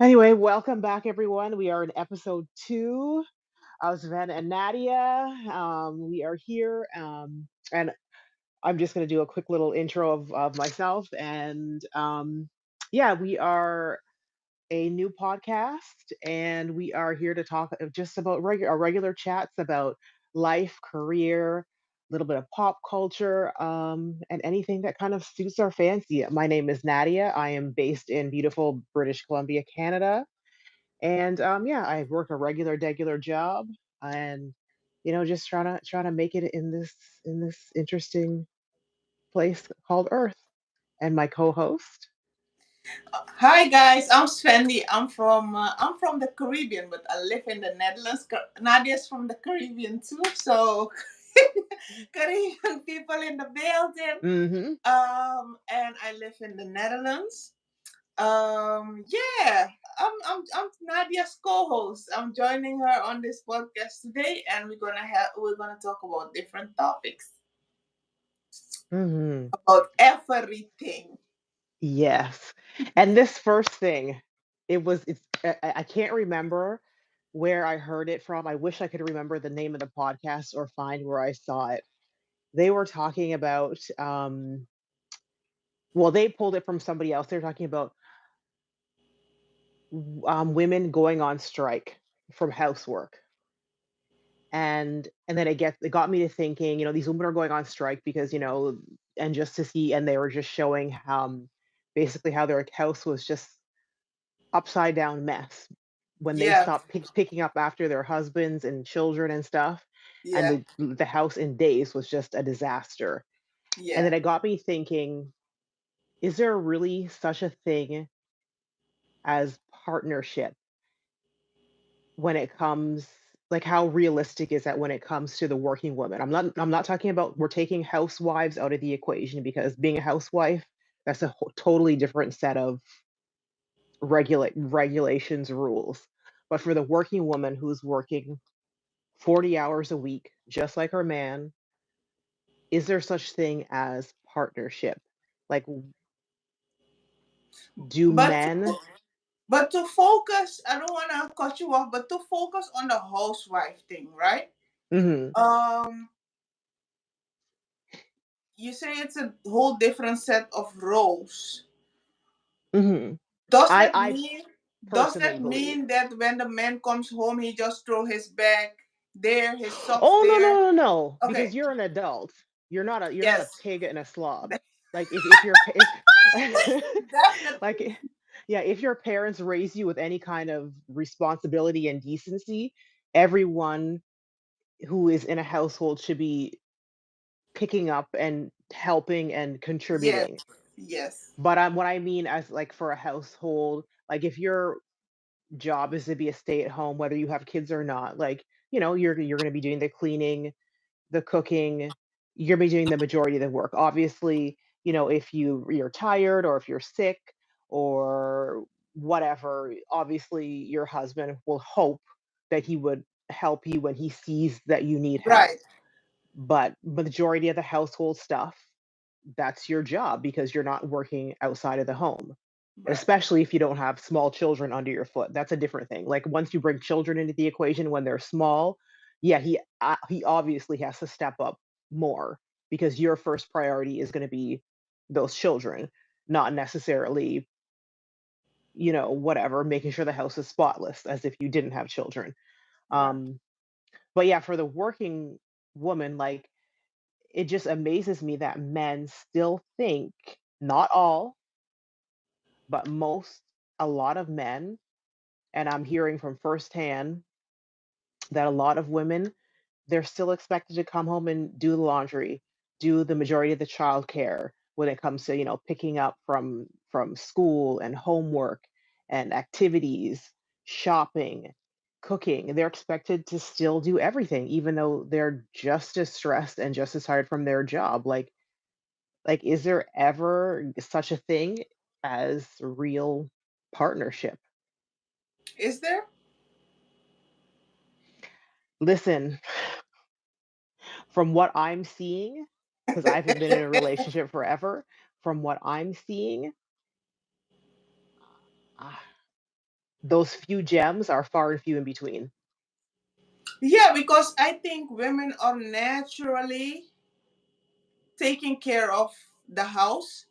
Anyway, welcome back, everyone. We are in episode two of Zfen and Nadia. We are here, and I'm just going to do a quick little intro of myself. Yeah, we are a new podcast, and we are here to talk just about our regular chats about life, career, a little bit of pop culture, and anything that kind of suits our fancy. My name is Nadia. I am based in beautiful British Columbia, Canada, and yeah, I work a regular job, and just trying to make it in this interesting place called Earth. And my co-host. Hi guys, I'm Svendy. I'm from the Caribbean, but I live in the Netherlands. Nadia's from the Caribbean too, so Caribbean people in the building. Mm-hmm. And I live in the Netherlands. Yeah, I'm Nadia's co-host. I'm joining her on this podcast today, and we're gonna talk about different topics Mm-hmm. about everything. Yes. And this first thing, I can't remember where I heard it from. I wish I could remember the name of the podcast or find where I saw it. They were talking about well, they pulled it from somebody else. They're talking about women going on strike from housework. And then it got me to thinking, these women are going on strike because, and just to see, and they were just showing basically how their house was just upside down mess when they Yeah, stopped picking up after their husbands and children and stuff, and yeah, the house in days was just a disaster. And yeah. then it got me thinking, is there really such a thing as partnership when it comes, like, how realistic is that when it comes to the working woman? I'm not talking about, we're taking housewives out of the equation, because being a housewife, that's a totally different set of regulations, rules. But for the working woman who's working 40 hours a week, just like her man, is there such thing as partnership? Like, do But men? But to focus, I don't want to cut you off, but to focus on the housewife thing, right? Hmm. Um, you say it's a whole different set of roles. Hmm. Does that I mean does personally that believe. mean that when the man comes home, he just throw his bag there, his socks Oh, no, there? no, no, no, because Okay. you're an adult. You're not a Yes. pig and a slob. Like, if you're if Definitely. like, yeah, if your parents raise you with any kind of responsibility and decency, everyone who is in a household should be picking up and helping and Yes. contributing. Yes. But what I mean, as like, for a household, like, if your job is to be a stay at home, whether you have kids or not, like, you're going to be doing the cleaning, the cooking, you're be doing the majority of the work. Obviously, if you're tired, or if you're sick, or whatever, obviously your husband will hope that he would help you when he sees that you need help. Right. But majority of the household stuff, that's your job, because you're not working outside of the home. And Right. especially if you don't have small children under your foot, that's a different thing. Like, once you bring children into the equation when they're small, yeah, he obviously has to step up more, because your first priority is going to be those children, not necessarily, whatever, making sure the house is spotless as if you didn't have children. Right. um but yeah, for the working woman, like, it just amazes me that men still think, not all, but most, a lot of men, and I'm hearing from firsthand that a lot of women, they're still expected to come home and do the laundry, do the majority of the childcare when it comes to, picking up from school and homework and activities, shopping, cooking. They're expected to still do everything, even though they're just as stressed and just as tired from their job. Like, is there ever such a thing as real partnership? Is there? Listen, from what I'm seeing, because I haven't been in a relationship forever, from what I'm seeing, uh, those few gems are far and few in between. Yeah, because I think women are naturally taking care of the house,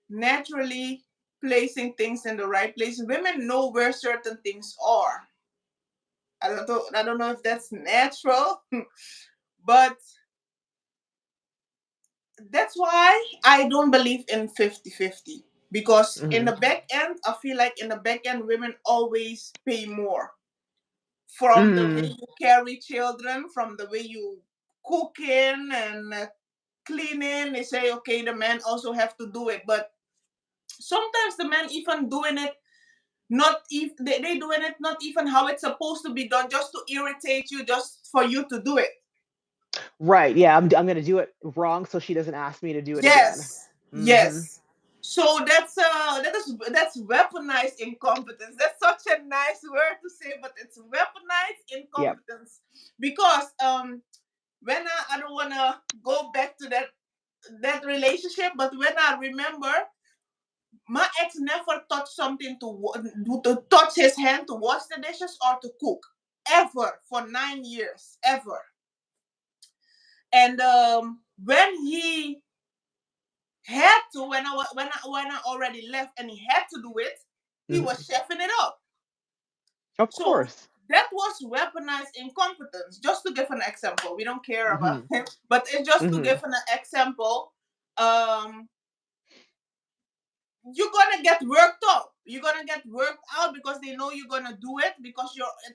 naturally placing things in the right place. Women know where certain things are. I don't know if that's natural, but that's why I don't believe in 50-50. Because in Hmm. the back end, I feel like in the back end, women always pay more. From the way Hmm. you carry children, from the way you cooking and cleaning, they say, okay, the men also have to do it. But sometimes the men even doing it, not if they doing it not even how it's supposed to be done, just to irritate you, just for you to do it. Right. Yeah. I'm gonna do it wrong so she doesn't ask me to do it again. Yes, Hmm. yes. So that's weaponized incompetence. That's such a nice word to say, but it's weaponized Yep. incompetence. Because when I don't wanna go back to that relationship, but when I remember, my ex never touched something to touch his hand to wash the dishes or to cook, ever, for 9 years, ever. And when he had to, when I already left and he had to do it, he was Hmm. chefing it up. Of So course. that was weaponized incompetence. Just to give an example, we don't care about Hmm. him, but it's just to Hmm. give an example. Um, you're gonna get worked up. You're gonna get worked out because they know you're gonna do it because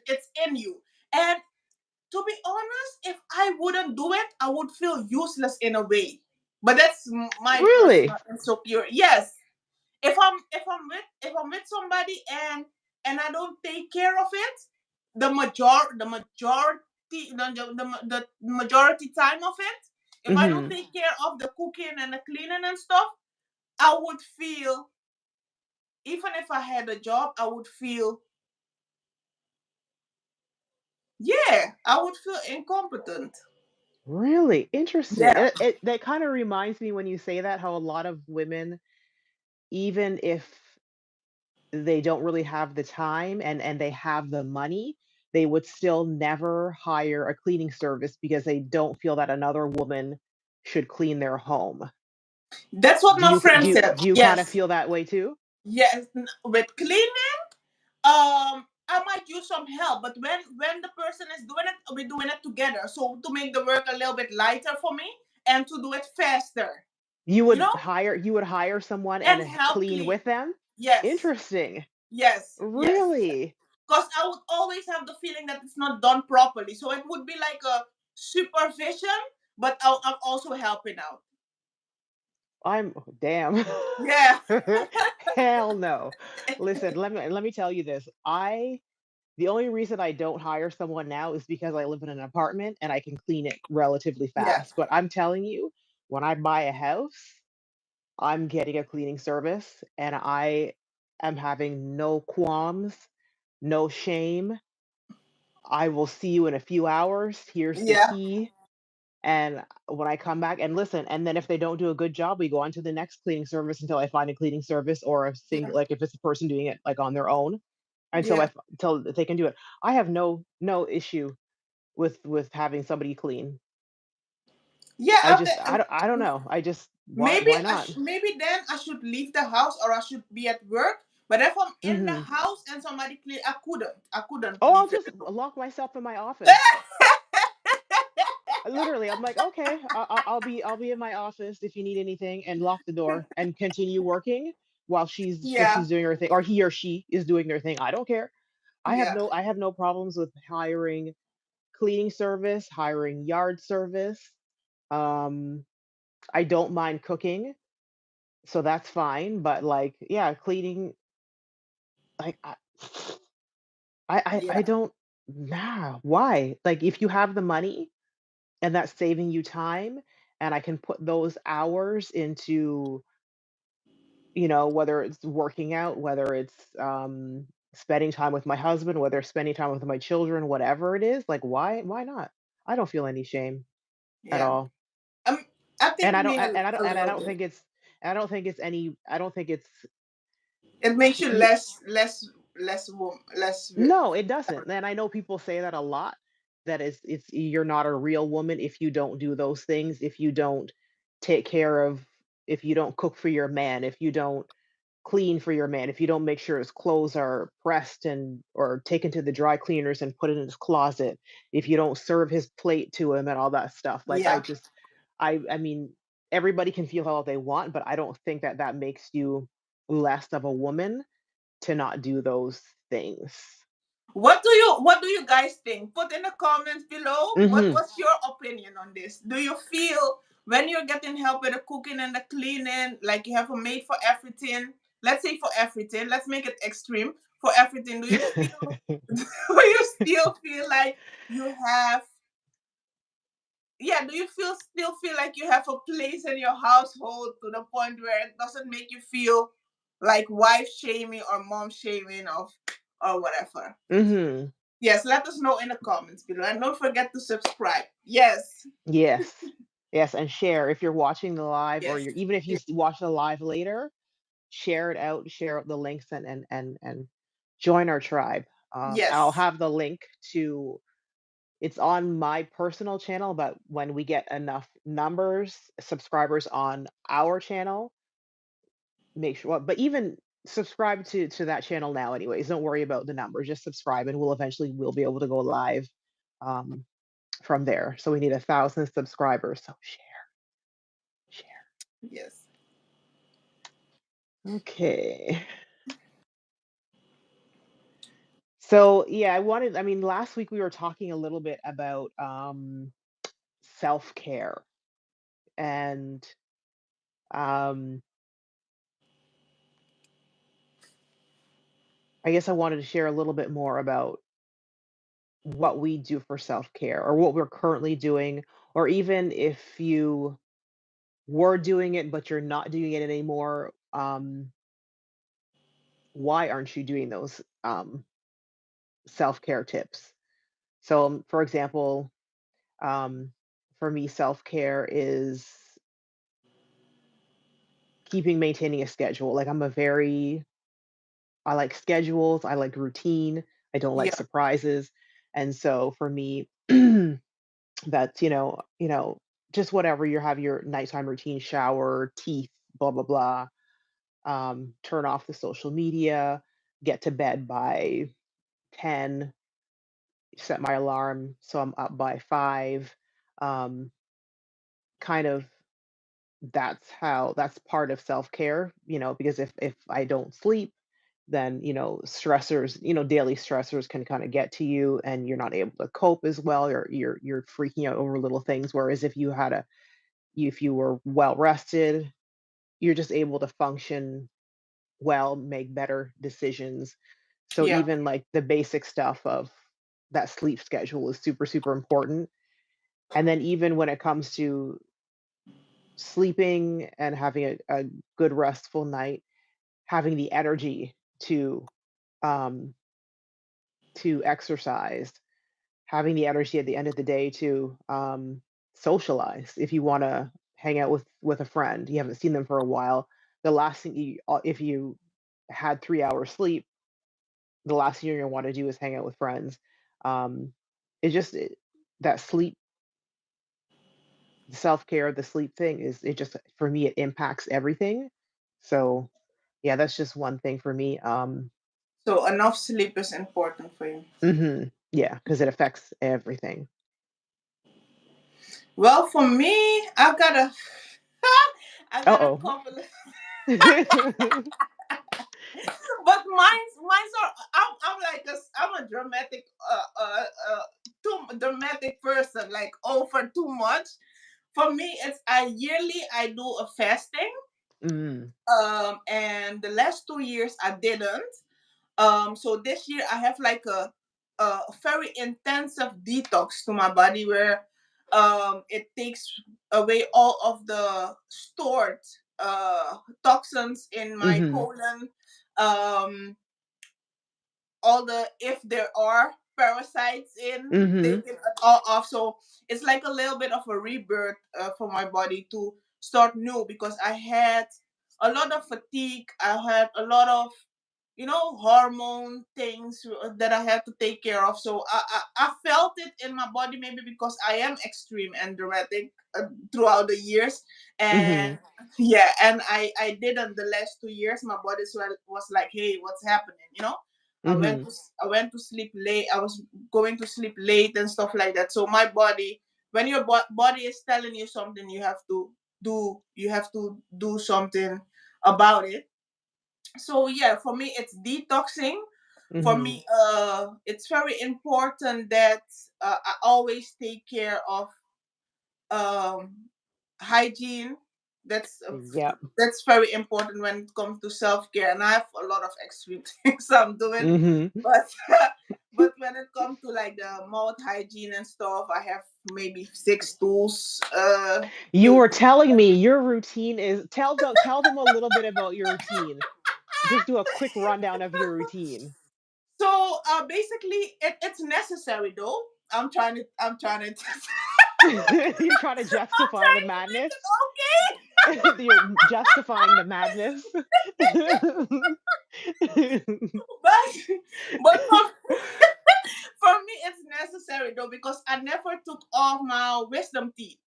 it's in you. And to be honest, if I wouldn't do it, I would feel useless in a way. But that's my Really? personal insecurity. Yes, if I'm with somebody and I don't take care of it, the majority time of it, if I don't Hmm. take care of the cooking and the cleaning and stuff, I would feel, even if I had a job, I would feel, yeah, I would feel incompetent. Really interesting. Yeah. It that kind of reminds me when you say that how a lot of women, even if they don't really have the time and they have the money, they would still never hire a cleaning service because they don't feel that another woman should clean their home. That's what Do my you friend said. do you kind of Yes. feel that way too? Yes. With cleaning, I might use some help, but when the person is doing it, we're doing it together. So to make the work a little bit lighter for me and to do it faster, you know, You would hire someone and and help clean clean. with them? Yes. Interesting. Yes. Yes. Really? Because I would always have the feeling that it's not done properly. So it would be like a supervision, but I'm also helping out. I'm damn. Yeah. Hell no. Listen, let me tell you this. The only reason I don't hire someone now is because I live in an apartment and I can clean it relatively Yeah. fast. But I'm telling you, when I buy a house, I'm getting a cleaning service and I am having no qualms, no shame. I will see you in a few hours. Here's the Yeah. key. And when I come back and listen, and then if they don't do a good job, we go on to the next cleaning service until I find a cleaning service or a Yeah. single, like if it's a person doing it like on their own, Yeah. until they can do it. I have no issue with having somebody clean. Yeah. I don't know. I just Maybe why not? maybe then I should leave the house or I should be at work. But if I'm in the Hmm. house and somebody clean, I couldn't Oh, I'll leave it just alone. lock myself in my office. Literally, I'm like, okay, I'll be in my office if you need anything, and lock the door and continue working while Yeah. she's doing her thing, or he or she is doing their thing. I don't care. Yeah. I have no problems with hiring cleaning service, hiring yard service. Um, I don't mind cooking, so that's fine. But like, yeah, cleaning, like, I Yeah. don't. Nah, why? Like, if you have the money and that's saving you time, and I can put those hours into, whether it's working out, whether it's spending time with my husband, whether it's spending time with my children, whatever it is, like, why not? I don't feel any shame at Yeah. all. Um, I And think I don't me and a I little don't bit. think it's I don't think it's any I don't think it's It makes you you less. less. No, it doesn't. And I know people say that a lot, that is it's you're not a real woman if you don't do those things, if you don't take care of if you don't cook for your man, if you don't clean for your man, if you don't make sure his clothes are pressed and or taken to the dry cleaners and put in his closet, if you don't serve his plate to him and all that stuff. Like Yeah. I mean, everybody can feel how they want, but I don't think that that makes you less of a woman to not do those things. What do you guys think? Put in the comments below. Mhm. What's your opinion on this? Do you feel when you're getting help with the cooking and the cleaning, like you have a maid for everything? Let's say for everything. Let's make it extreme. For everything, do you still do you still feel like you have yeah, do you still feel like you have a place in your household to the point where it doesn't make you feel like wife shaming or mom shaming or whatever? Mhm. Yes, let us know in the comments below. And don't forget to subscribe. Yes. Yes. Yes, and share if you're watching the live or Yes. you're even if you watch the live later, share out the links and join our tribe. I'll Yes. have the link to it's on my personal channel, but when we get enough numbers, subscribers on our channel, make sure but even subscribe to that channel now anyways. Don't worry about the numbers. Just subscribe and we'll be able to go live um from there. So we need 1,000 subscribers. So share. Yes. Okay. So yeah, I mean, last week we were talking a little bit about self-care and um I guess I wanted to share a little bit more about what we do for self-care or what we're currently doing, or even if you were doing it but you're not doing it anymore, why aren't you doing those self-care tips? So for example, um for me self-care is keeping maintaining a schedule. Like I like schedules, I like routine, I don't like Yeah. surprises. And so for me, that's, just whatever you have your nighttime routine, shower, teeth, blah, blah, blah. Turn off the social media, get to bed by 10, set my alarm so I'm up by 5. Um, kind of that's part of self-care, because if I don't sleep, then, stressors, daily stressors can kind of get to you and you're not able to cope as well, or you're freaking out over little things. Whereas if you were well rested, you're just able to function well, make better decisions. So Yeah. even like the basic stuff of that sleep schedule is super, super important. And then even when it comes to sleeping and having a good restful night, having the energy um to exercise, having the energy at the end of the day to socialize. If you want to hang out with a friend, you haven't seen them for a while, the last thing if you had 3 hours sleep, the last thing you're gonna want to do is hang out with friends. Um, it just that sleep, self care, the sleep thing is it just for me it impacts everything. So yeah, that's just one thing for me. So enough sleep is important for you. Yeah, because it affects everything. Well, for me, I've got a I got a Uh-oh. couple but mine's are I'm like I'm a dramatic too dramatic person, like over too much. For me, it's I yearly I do a fasting. Mm, And the last 2 years I didn't. So this year I have like a very intensive detox to my body where it takes away all of the stored toxins in my mhm, colon. Um, all the if there are parasites in, mhm, taking it all off. So it's like a little bit of a rebirth for my body to start new, because I had a lot of fatigue. I had a lot of hormone things that I have to take care of. So I felt it in my body, maybe because I am extreme and dramatic throughout the years. And Mhm. yeah, and I didn't the last 2 years. My body was like, hey, what's happening? Mhm. I went to sleep late. I was going to sleep late and stuff like that. So my body, when your body is telling you something, you have to do something about it. So yeah, for me it's detoxing. For Mhm. me, it's very important that I always take care of um hygiene. that's uh, Yep. that's very important when it comes to self-care, and I have a lot of extreme things I'm doing. Mhm. But but when it comes to like the mouth hygiene and stuff, I have maybe 6 tools You to were telling me your routine is tell them a little bit about your routine. Just do a quick rundown of your routine. So basically, it's necessary though. I'm trying to You're trying to I'm justify the trying to make madness. it okay. You're justifying the madness. But for me it's necessary though, because I never took off my wisdom teeth.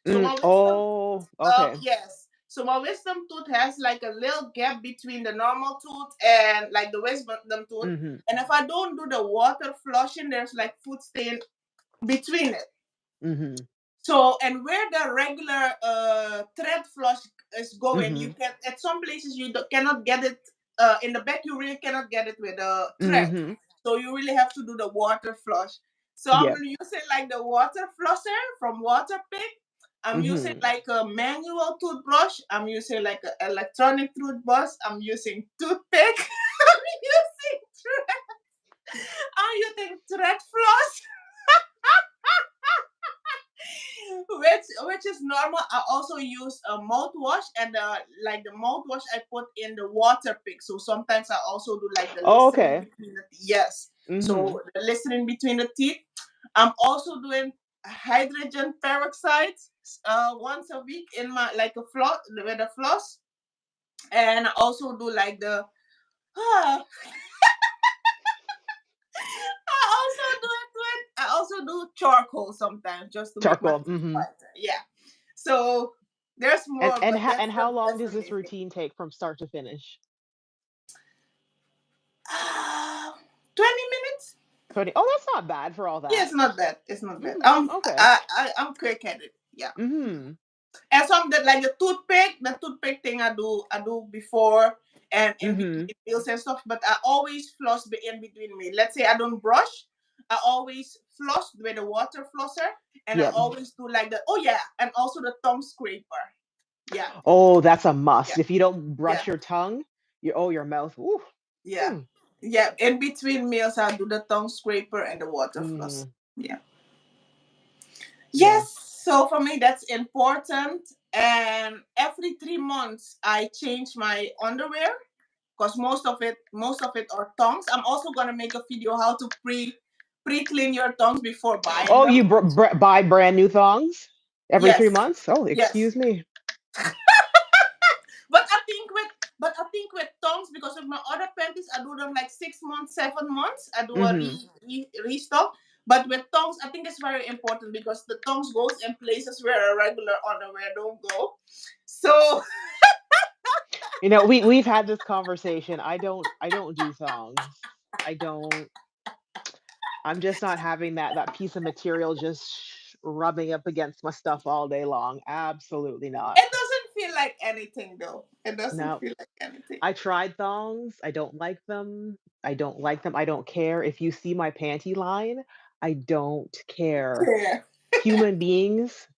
So my wisdom Oh, okay. yes. So my wisdom tooth has like a little gap between the normal tooth and like the wisdom tooth. Mhm. And if I don't do the water flushing, there's like food stain between it. Mhm. So, and where the regular thread flush is going, you Mhm. can at some places cannot get it in the back. You really cannot get it with a thread. Mhm. So you really have to do the water flush. So I'm Yep. using like the water flosser from Waterpick. I'm using Mhm. like a manual toothbrush. I'm using like an electronic toothbrush. I'm using toothpick. using I'm using thread floss. Which is normal. I also use a mouthwash, and like the mouthwash I put in the water pick. So sometimes I also do like the Oh, listening okay. between the yes. Mhm. So the listening between the teeth. I'm also doing hydrogen peroxide once a week in my like a floss with a floss, and I also do like the I also do charcoal sometimes just to make my Charcoal. teeth Mhm. whiter. Yeah. So there's And more, and but how and how long that's does the this main thing. routine take from start to finish? Ah, 20 minutes. 20. Oh, that's not bad for all Yeah, that. it's not bad. It's not bad. Mhm. Okay. I'm quick at it. Yeah. Mhm. And some that like the toothpick thing I do before and in Mhm. between meals and stuff. But I always floss in between meals. Let's say I don't brush, I always floss with a water flosser, and I Yep. always do like the oh yeah, and also the tongue scraper. Yeah, Oh, that's a yeah, must. If you don't yeah, brush your tongue, your mouth. Ooh. yeah, Mm. yeah. In between meals, I do the tongue scraper and the water floss. Mhm. Yeah. Yeah. Yes, so for me that's important. And every 3 months I change my underwear because most of it are tongues. I'm also gonna make a video how to pre-clean your tongues before buying Oh, them. you buy brand new thongs every three Yes, months? Oh, yes. excuse me. But I think with tongues, because of my other panties, I do them like 6 months, 7 months. I do a Mhm. restock. But with tongues, I think it's very important because the tongues goes in places where a regular underwear don't go. So We've had this conversation. I don't do thongs. I don't I'm just not having that piece of material just rubbing up against my stuff all day long. Absolutely not. it doesn't feel like anything though. It doesn't No. feel like anything. I tried thongs. I don't like them. I don't like them. I don't care. If you see my panty line, I don't care. Yeah. Human beings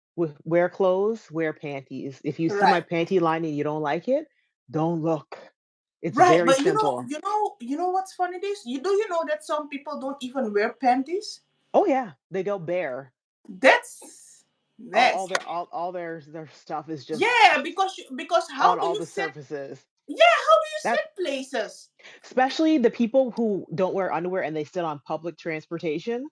wear clothes, wear panties. If you see my Right. panty line and you don't like it, don't look. It's Right. very But simple. what's funny this? You know that some people don't even wear panties? Oh yeah, they go bare. That's All nasty. their all their stuff is just Yeah, because how on do all you the sit? surfaces. Yeah, how do you That sit places? especially the people who don't wear underwear and they sit on public transportation.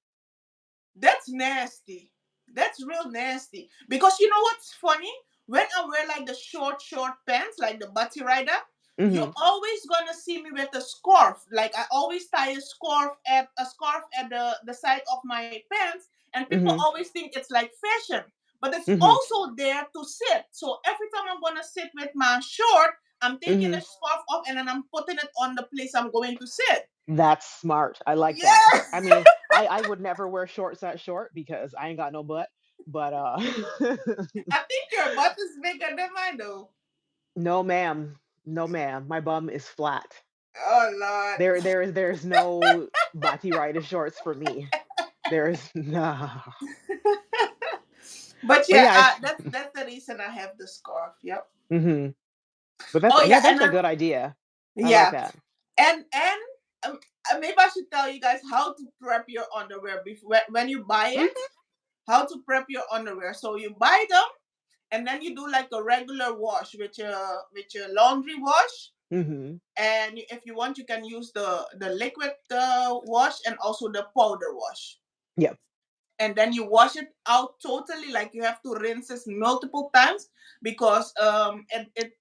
That's nasty. That's real nasty. Because you know what's funny? When I wear like the short pants, like the butty rider, you're Mhm. always gonna see me with a scarf. Like I always tie a scarf at the side of my pants, and people Mhm. always think it's like fashion. But it's Mhm. also there to sit. So every time I'm gonna sit with my short, I'm taking the Mhm. scarf off and then I'm putting it on the place I'm going to sit. That's smart. I like that. Yeah. I mean, I would never wear shorts that short because I ain't got no butt, but, I think your butt is bigger than mine though. no, ma'am. No, ma'am. My bum is flat. Oh Lord. There's no bati rider shorts for me. There's no. But But yeah, yeah, it's that's the reason I have the scarf. Yep. mhm. But that's Oh yeah, yeah, that's a good idea. I like yeah, that. and maybe I should tell you guys how to prep your underwear before when you buy it. Mhm. How to prep your underwear? So you buy them and then you do like a regular wash with your laundry wash. Mhm. And if you want, you can use the liquid wash and also the powder wash, Yep. and then you wash it out totally, like you have to rinse it multiple times because it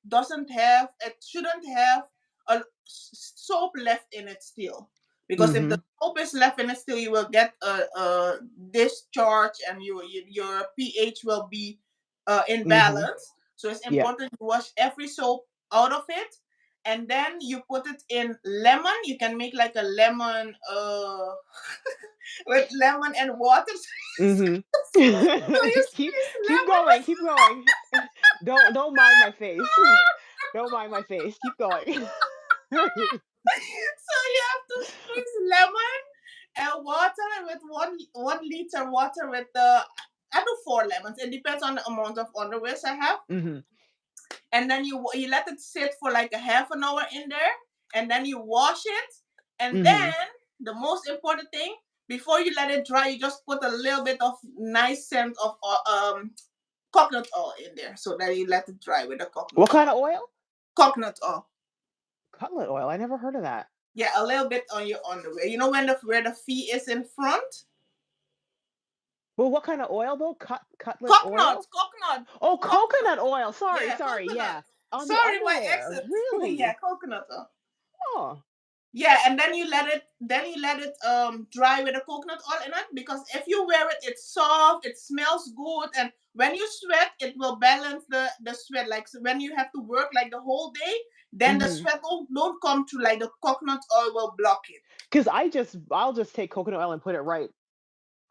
shouldn't have a soap left in it still, because if the Mhm. soap is left in it still, you will get a discharge, and your pH will be Mhm. imbalance. So it's Yep. important to wash every soap out of it, and then you put it in lemon. You can make like a lemon with lemon and water. Mhm. So you keep squeeze keep lemon going, keep going. Don't mind my face. Don't mind my face. Keep going. so you have to squeeze lemon and water with one liter water with the I do four lemons. It depends on the amount of underwear I have. Mhm. And then you let it sit for like a half an hour in there, and then you wash it, and then Mhm. the most important thing, before you let it dry, you just put a little bit of nice scent of coconut oil in there, so that you let it dry with the coconut What kind oil. of oil? Coconut oil. Cutlet oil. I never heard of that. Yeah, a little bit on your underwear. You know when the where the feet is in front? Well, what kind of oil though? Cutlet Coconut, oil? coconut, Oh, coconut. coconut oil. Sorry, Yeah, sorry. coconut. Yeah. On the Sorry, my underwear. accent. Yeah, Really? coconut oil. Oh. Yeah, and then you let it dry with the coconut oil in it, because if you wear it, it's soft, it smells good, and when you sweat, it will balance the sweat. Like, so when you have to work like the whole day, then the Mhm. sweat don't come through. Like the coconut oil will block it. Cuz I'll just take coconut oil and put it right,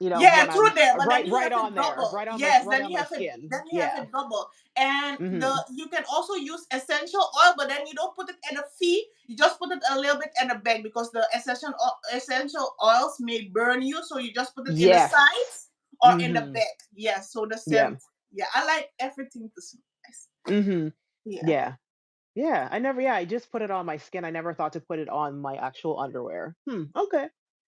Yeah, when true I'm there, but then right you right have it on there, double. Yes, right on my then skin. you have Yeah. it double. And Mhm. you can also use essential oil, but then you don't put it at the feet. You just put it a little bit at the back, because the essential oils may burn you. So you just put it in the Yes. sides or in the Mhm. back. Yes, so the Yeah. scent. Yeah, I like everything to smell nice. Mhm. Yeah, Yeah. Yeah, I just put it on my skin. I never thought to put it on my actual underwear. Okay.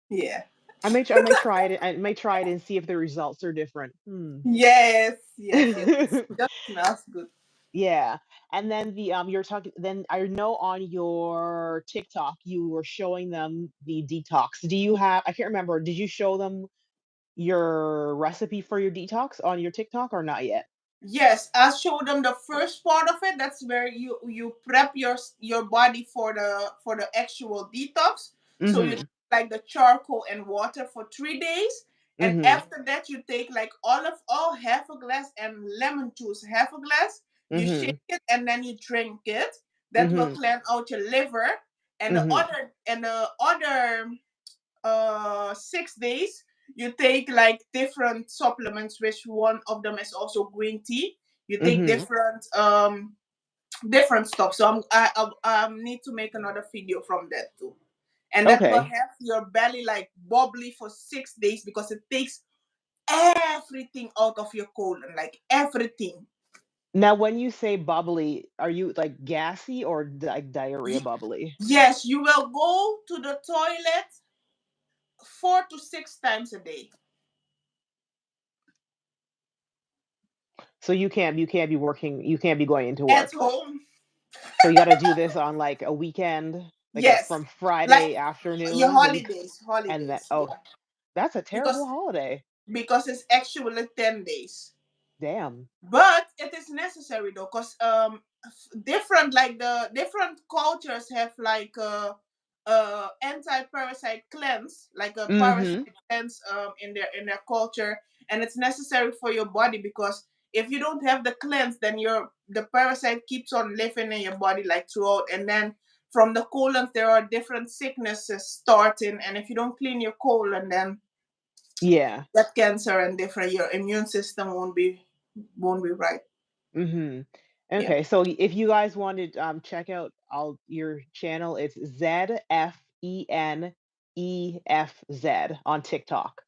yeah. I may try it. I may try it and see if the results are different. Hmm. Yes, yes, yes. It just smells good. Yeah. And then you're talking then I know on your TikTok you were showing them the detox. Do you have I can't remember, did you show them your recipe for your detox on your TikTok or not yet? Yes, I showed them the first part of it. That's where you prep your body for the actual detox. So you Mhm. like the charcoal and water for 3 days, and Mhm. after that you take like olive oil half a glass and lemon juice half a glass. You shake Mhm. it and then you drink it. That will Mhm. clean out your liver. And Mhm. the other 6 days you take like different supplements, which one of them is also green tea. You take Mhm. different stuff. So I need to make another video from that too, and that will Okay. have your belly like bubbly for 6 days, because it takes everything out of your colon, like everything. Now when you say bubbly, are you like gassy or like diarrhea Ye- bubbly? yes, you will go to the toilet 4 to 6 times a day. So you can't be going into At work. home. So you got to do this on like a weekend, like Yes, from like Friday your afternoon when holidays, and then holidays, oh, yeah. that's a because terrible holiday. because it's actually 10 days. Damn. But it is necessary though, because different, like the different cultures have like a anti-parasite cleanse, like a Mhm. parasite cleanse in their culture, and it's necessary for your body, because if you don't have the cleanse, then your the parasite keeps on living in your body like throughout, and then from the colon there are different sicknesses starting, and if you don't clean your colon, then Yeah. that cancer and different, your immune system won't be right. Mhm. Yeah. Okay, so if you guys wanted check out all your channel, it's ZFENEFZ on TikTok.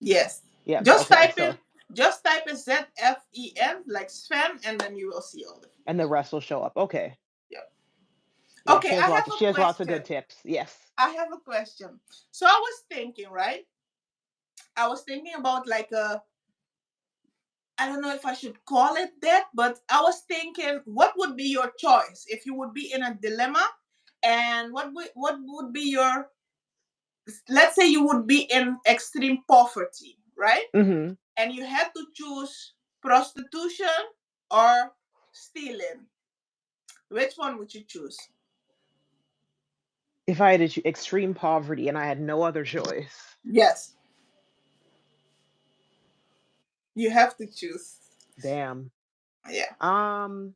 Yes. Yep. Just Okay. type So in just type in ZFEN like Sven, and then you will see all the and the videos. rest will show up. Okay. Yeah. Yeah, Okay, she has lots of good tips. Yes. I have a question. So I was thinking, right? I was thinking about like a, I don't know if I should call it that, but I was thinking, what would be your choice if you would be in a dilemma, and what would be your, let's say you would be in extreme poverty, right? Mhm. And you had to choose prostitution or stealing, which one would you choose? If I had to extreme poverty and I had no other choice. Yes, you have to choose. Damn. Yeah. Um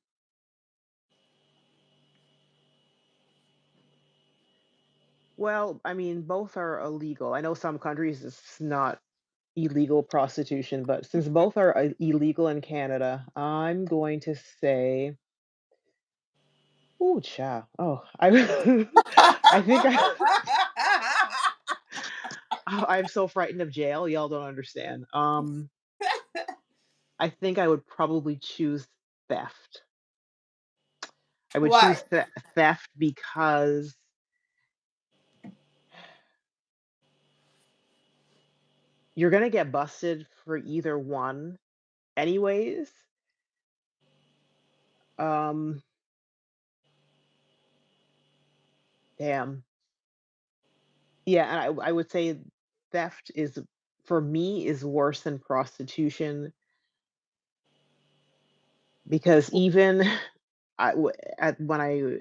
well, I mean both are illegal. I know some countries it's not illegal prostitution, but since both are illegal in Canada, I'm going to say, ooh, cha. Oh, I, I think I'm so frightened of jail. Y'all don't understand. I think I would probably choose theft. I would Why? choose theft because you're gonna get busted for either one, anyways. Um, damn. Yeah, and I would say theft is for me is worse than prostitution because even at when I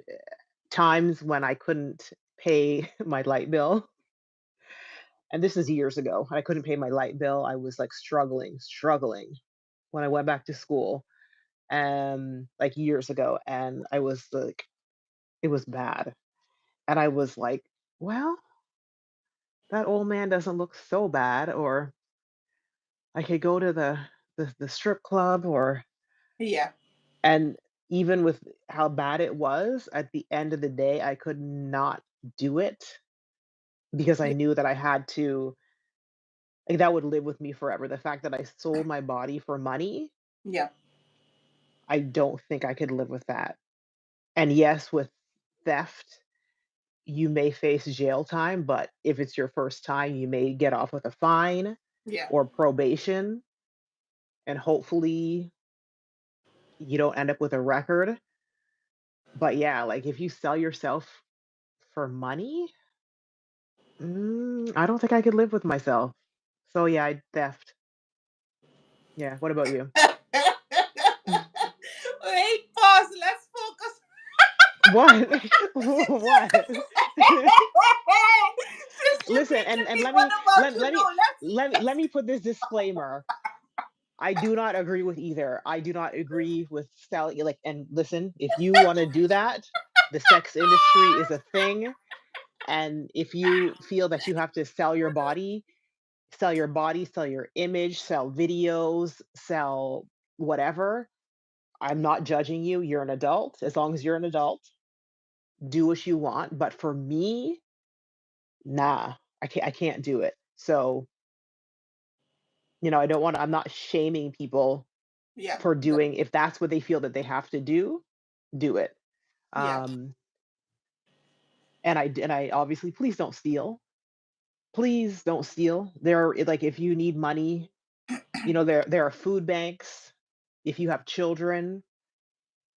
times when I couldn't pay my light bill, and this is years ago, I couldn't pay my light bill. I was like struggling when I went back to school, like years ago, and I was like, it was bad, and I was like, well, that old man doesn't look so bad, or I could go to the strip club, or Yeah. and even with how bad it was, at the end of the day, I could not do it because I Yeah. knew that I had to like, that would live with me forever. The fact that I sold my body for money, Yeah. I don't think I could live with that. And yes, with theft, you may face jail time, but if it's your first time, you may get off with a fine Yeah. or probation, and hopefully you don't end up with a record. But yeah, like if you sell yourself for money, I don't think I could live with myself. So yeah, I theft. Yeah. What about you? Wait, pause. Let's focus. What? What? Since Listen, you're and thinking, what about you? No, let me put this disclaimer. I do not agree with either. I do not agree with selling like and listen, if you want to do that, the sex industry is a thing. And if you feel that you have to sell your image, sell videos, sell whatever, I'm not judging you. You're an adult. As long as you're an adult, do what you want. But for me, nah, I can't do it. So, I don't want I'm not shaming people yeah, for yeah, doing if that's what they feel that they have to do it. yeah, Um and I obviously please don't steal. Please don't steal. Like if you need money, there are food banks. If you have children,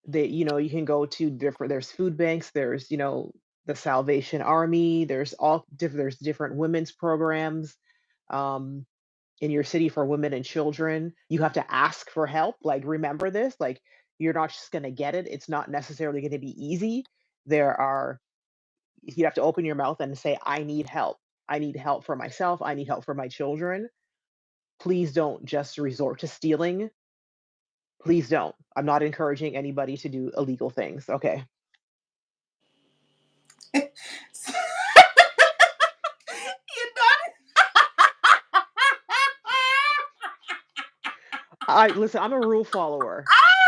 you can go to different there's food banks, there's, the Salvation Army, there's different women's programs. Um in your city for women and children. You have to ask for help. Like, remember this. Like, you're not just going to get it. It's not necessarily going to be easy. There are You have to open your mouth and say, I need help. I need help for myself. I need help for my children. Please don't just resort to stealing. Please don't. I'm not encouraging anybody to do illegal things. Okay. You done? I listen, I'm a rule follower.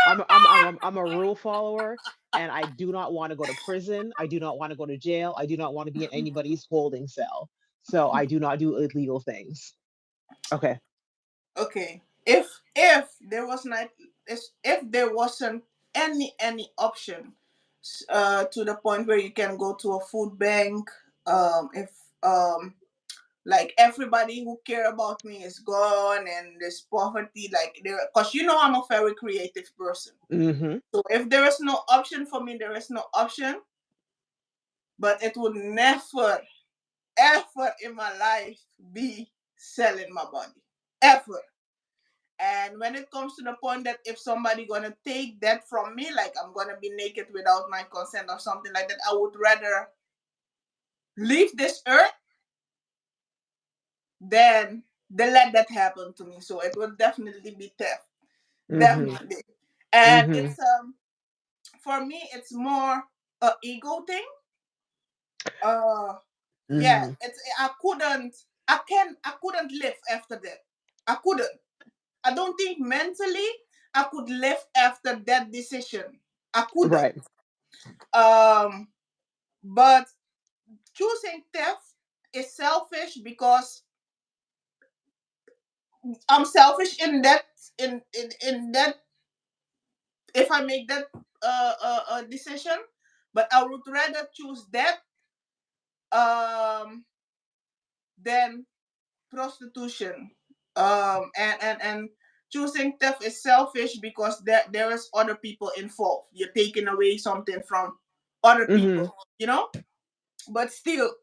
I'm a rule follower, and I do not want to go to prison. I do not want to go to jail. I do not want to be in anybody's holding cell. So I do not do illegal things. Okay. Okay. If there was not, if there wasn't any option, to the point where you can go to a food bank, if like everybody who care about me is gone and there's poverty, like there, because you know I'm a very creative person. Mhm. So if there is no option for me, there is no option. But it would never, ever in my life be selling my body, ever. And when it comes to the point that if somebody gonna take that from me, like I'm gonna be naked without my consent or something like that, I would rather leave this earth than they let that happen to me. So it would definitely be theft, Mhm. definitely. And Mhm. it's for me, it's more a ego thing. Uh, yeah, Mhm. it's I couldn't live after that. I couldn't. I don't think mentally I could live after that decision. I couldn't. Right. Um, but choosing theft is selfish because I'm selfish in that in that if I make that decision, but I would rather choose that um than prostitution. And choosing theft is selfish because there is other people involved. You're taking away something from other Mhm. people, you know. But still,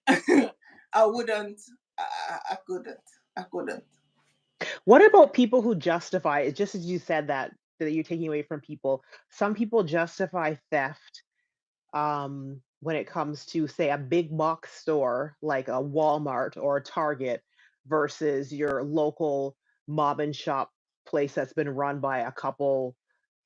I wouldn't. I couldn't. I couldn't. What about people who justify it, just as you said that you're taking away from people? Some people justify theft when it comes to, say, a big box store like a Walmart or a Target versus your local mom and shop place that's been run by a couple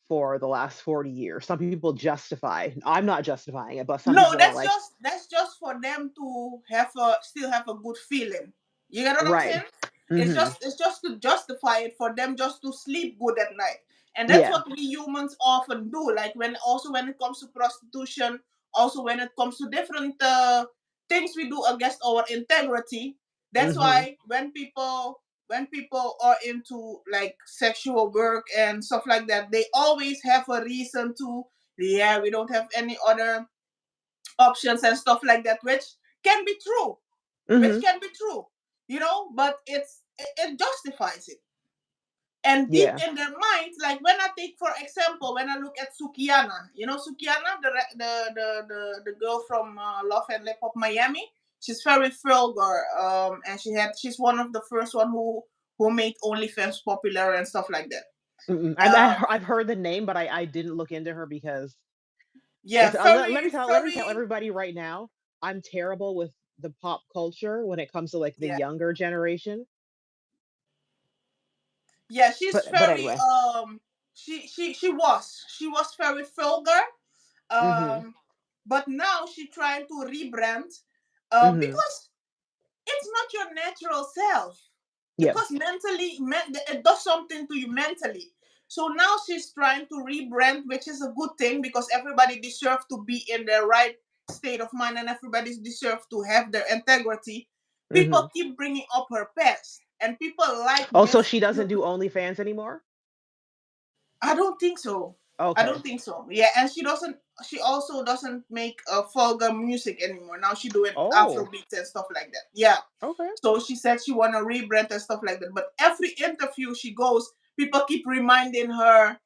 for the last 40 years. Some people justify. I'm not justifying it, but some No, people are like, that's just for them to have a still have a good feeling. You get what I'm right. saying? Mhm. It's just to justify it for them just to sleep good at night. And that's Yeah. what we humans often do. Like when it comes to prostitution, also when it comes to different things we do against our integrity. That's Mhm. why when people are into like sexual work and stuff like that, they always have a reason to, yeah, we don't have any other options and stuff like that, which can be true, which Mhm. can be true, you know, but it justifies it. And deep Yeah. in their minds, like when I take, for example, when I look at Sukiana, you know, Sukiana, the girl from Love and Lip of Miami, she's very vulgar, and she's one of the first one who made OnlyFans popular and stuff like that. Mm-mm. Um, I've heard the name, but I didn't look into her because yeah, let very, me tell very, everybody right now, I'm terrible with the pop culture when it comes to like the yeah, younger generation. yeah, she's But very anyway. she was very vulgar, Mhm. um but now she trying to rebrand, Mhm. because it's not your natural self, Yeah. because it does something to you mentally. So now she's trying to rebrand, which is a good thing because everybody deserves to be in their right state of mind and everybody deserves to have their integrity. People Mhm. keep bringing up her past and people like Oh, so miss. she doesn't do OnlyFans anymore? I don't think so. I Okay. don't think so. Yeah, and she doesn't. She also doesn't make vulgar music anymore. Now she doing Oh, Afrobeats and stuff like that. Yeah. okay. So she said she wanna rebrand and stuff like that. But every interview she goes, people keep reminding her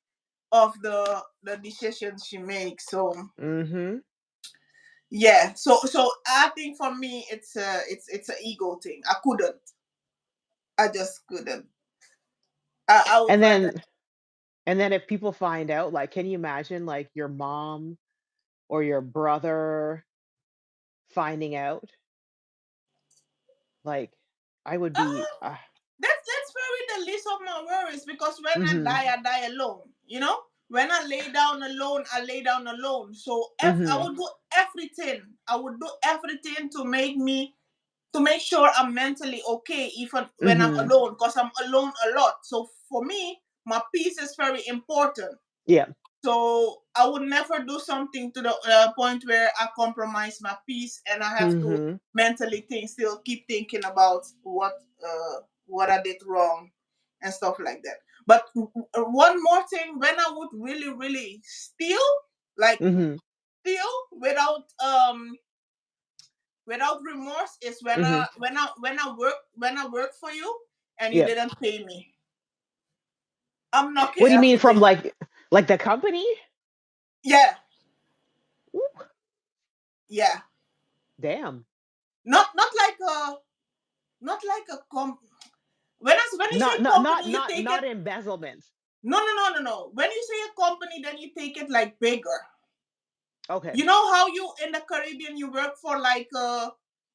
of the decisions she makes. So Mhm. yeah. So I think for me it's a ego thing. I couldn't. I just couldn't. I would And rather. then if people find out, like, can you imagine, like, your mom or your brother finding out? Like, I would be, Uh, that's very the least of my worries, because when mhm, I die alone. You know, when I lay down alone, I lay down alone. So I mhm, would do everything. I would do everything to make sure I'm mentally okay, even when I'm mhm. alone, because I'm alone a lot. So for me, my peace is very important. Yeah. So I would never do something to the point where I compromise my peace, and I have to Mhm, mentally think, still keep thinking about what I did wrong and stuff like that. But one more thing, when I would really really steal, like mhm, steal without remorse, is when mhm. I work for you and you Yeah. didn't pay me. I'm knocking What do you mean from, everything. like, the company? Yeah, Ooh, yeah. damn. Not like a not like a when you say company, you take Not it. embezzlement. No. When you say a company, then you take it like bigger. Okay. You know how you in the Caribbean you work for like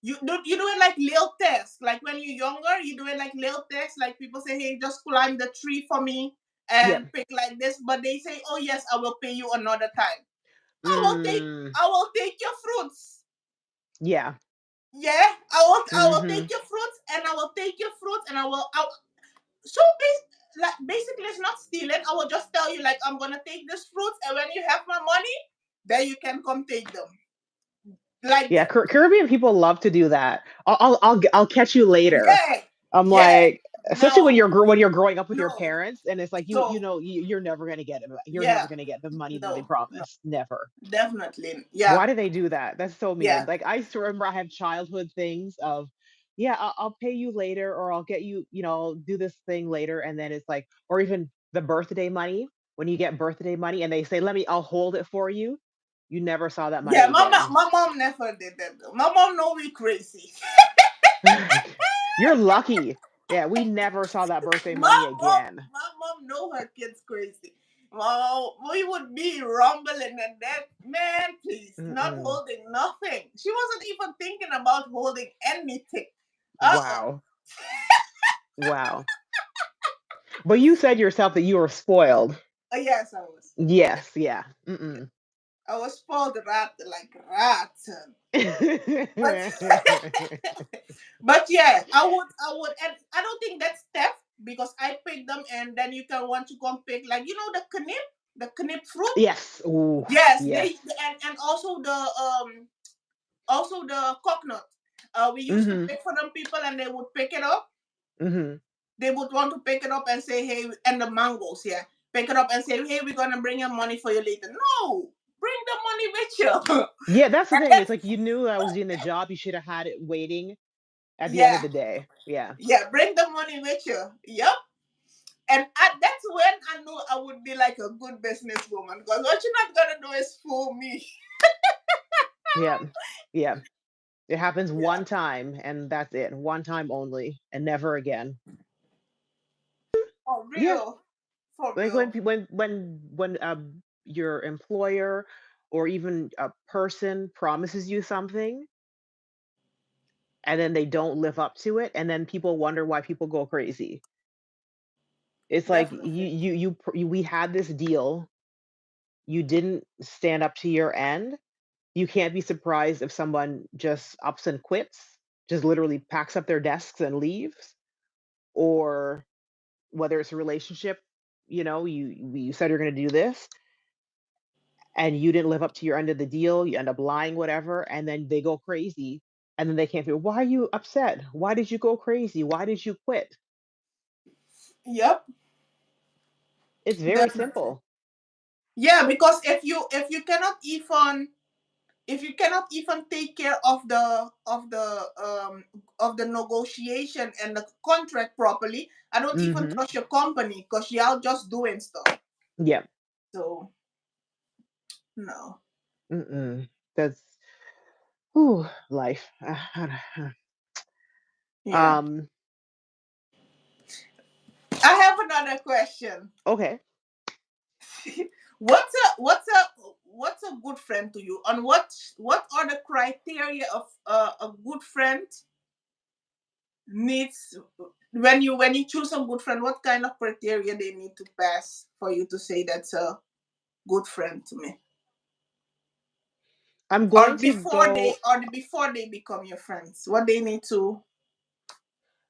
you do it like little tests. Like when you're younger, you do it like little tests. Like people say, hey, just climb the tree for me Yeah. and pick like this. But they say, oh yes, I will pay you another time. I will take Mm, I will take your fruits. yeah. Yeah, I will take Mhm. your fruits, and I will take your fruits, and so basically it's not stealing. I will just tell you, like, I'm gonna take this fruits, and when you have my money, then you can come take them. Like Yeah, that. Caribbean people love to do that. I'll catch you later. Yeah, I'm yeah. like, especially when No, when you're growing up with your no. parents, and it's like So you're never gonna get it. You're never yeah, gonna get the money that they no, no, promise. Never. definitely. Yeah, Why do they do that? That's so mean. yeah, Like, I used to remember I have childhood things of, yeah, I'll pay you later, or I'll get you, do this thing later, and then it's like, or even the birthday money, when you get birthday money and they say, I'll hold it for you. You never saw that yeah. money again. My mom never did that. Though. My mom know we crazy. You're lucky. Yeah, we never saw that birthday money again. My mom know her kids crazy. Well, we would be rumbling and that man, please, not Mm-mm. holding nothing. She wasn't even thinking about holding anything. Uh-uh. Wow. Wow. But you said yourself that you were spoiled. Yes, I was. Yes, yeah. Mm-mm. I was spoiled rat like rotten. But but yeah, I would, and I don't think that's theft, because I picked them, and then you can want to come pick, like, the knip fruit. Yes. Ooh, Yes, yes. and also the coconut. We used to Mhm. pick for them people, and they would pick it up. Mhm. They would want to pick it up and say, hey, and the mangoes, yeah, pick it up and say, hey, we're gonna bring your money for you later. No, bring the money with you. Yeah, that's the And thing. then, It's like you knew I was doing the job. You should have had it waiting at the end of yeah, the day. Yeah. yeah, bring the money with you. Yep. And that's when I knew I would be like a good businesswoman, because what you're not gonna do is fool me. Yeah. Yeah. It happens Yeah. one time and that's it. One time only and never again. For Yeah. real. For Like when real. pe- when your employer or even a person promises you something and then they don't live up to it and then people wonder why people go crazy. It's like Definitely. we had this deal, you didn't stand up to your end. You can't be surprised if someone just ups and quits, just literally packs up their desks and leaves, or whether it's a relationship, you said you're going to do this and you didn't live up to your end of the deal, you end up lying, whatever, and then they go crazy. And then they can't figure, why are you upset? Why did you go crazy? Why did you quit? Yep. It's very Definitely. simple. Yeah, because if you cannot even take care of the negotiation and the contract properly, I don't even Hmm. trust your company, because y'all just doing stuff. Yeah. So no. Mm-mm. That's whew, life. Yeah. Um, another question. Okay. What's a good friend to you? And what are the criteria of a good friend needs when you choose a good friend? What kind of criteria they need to pass for you to say that's a good friend to me? I'm Or going to go. before they become your friends, what they need to.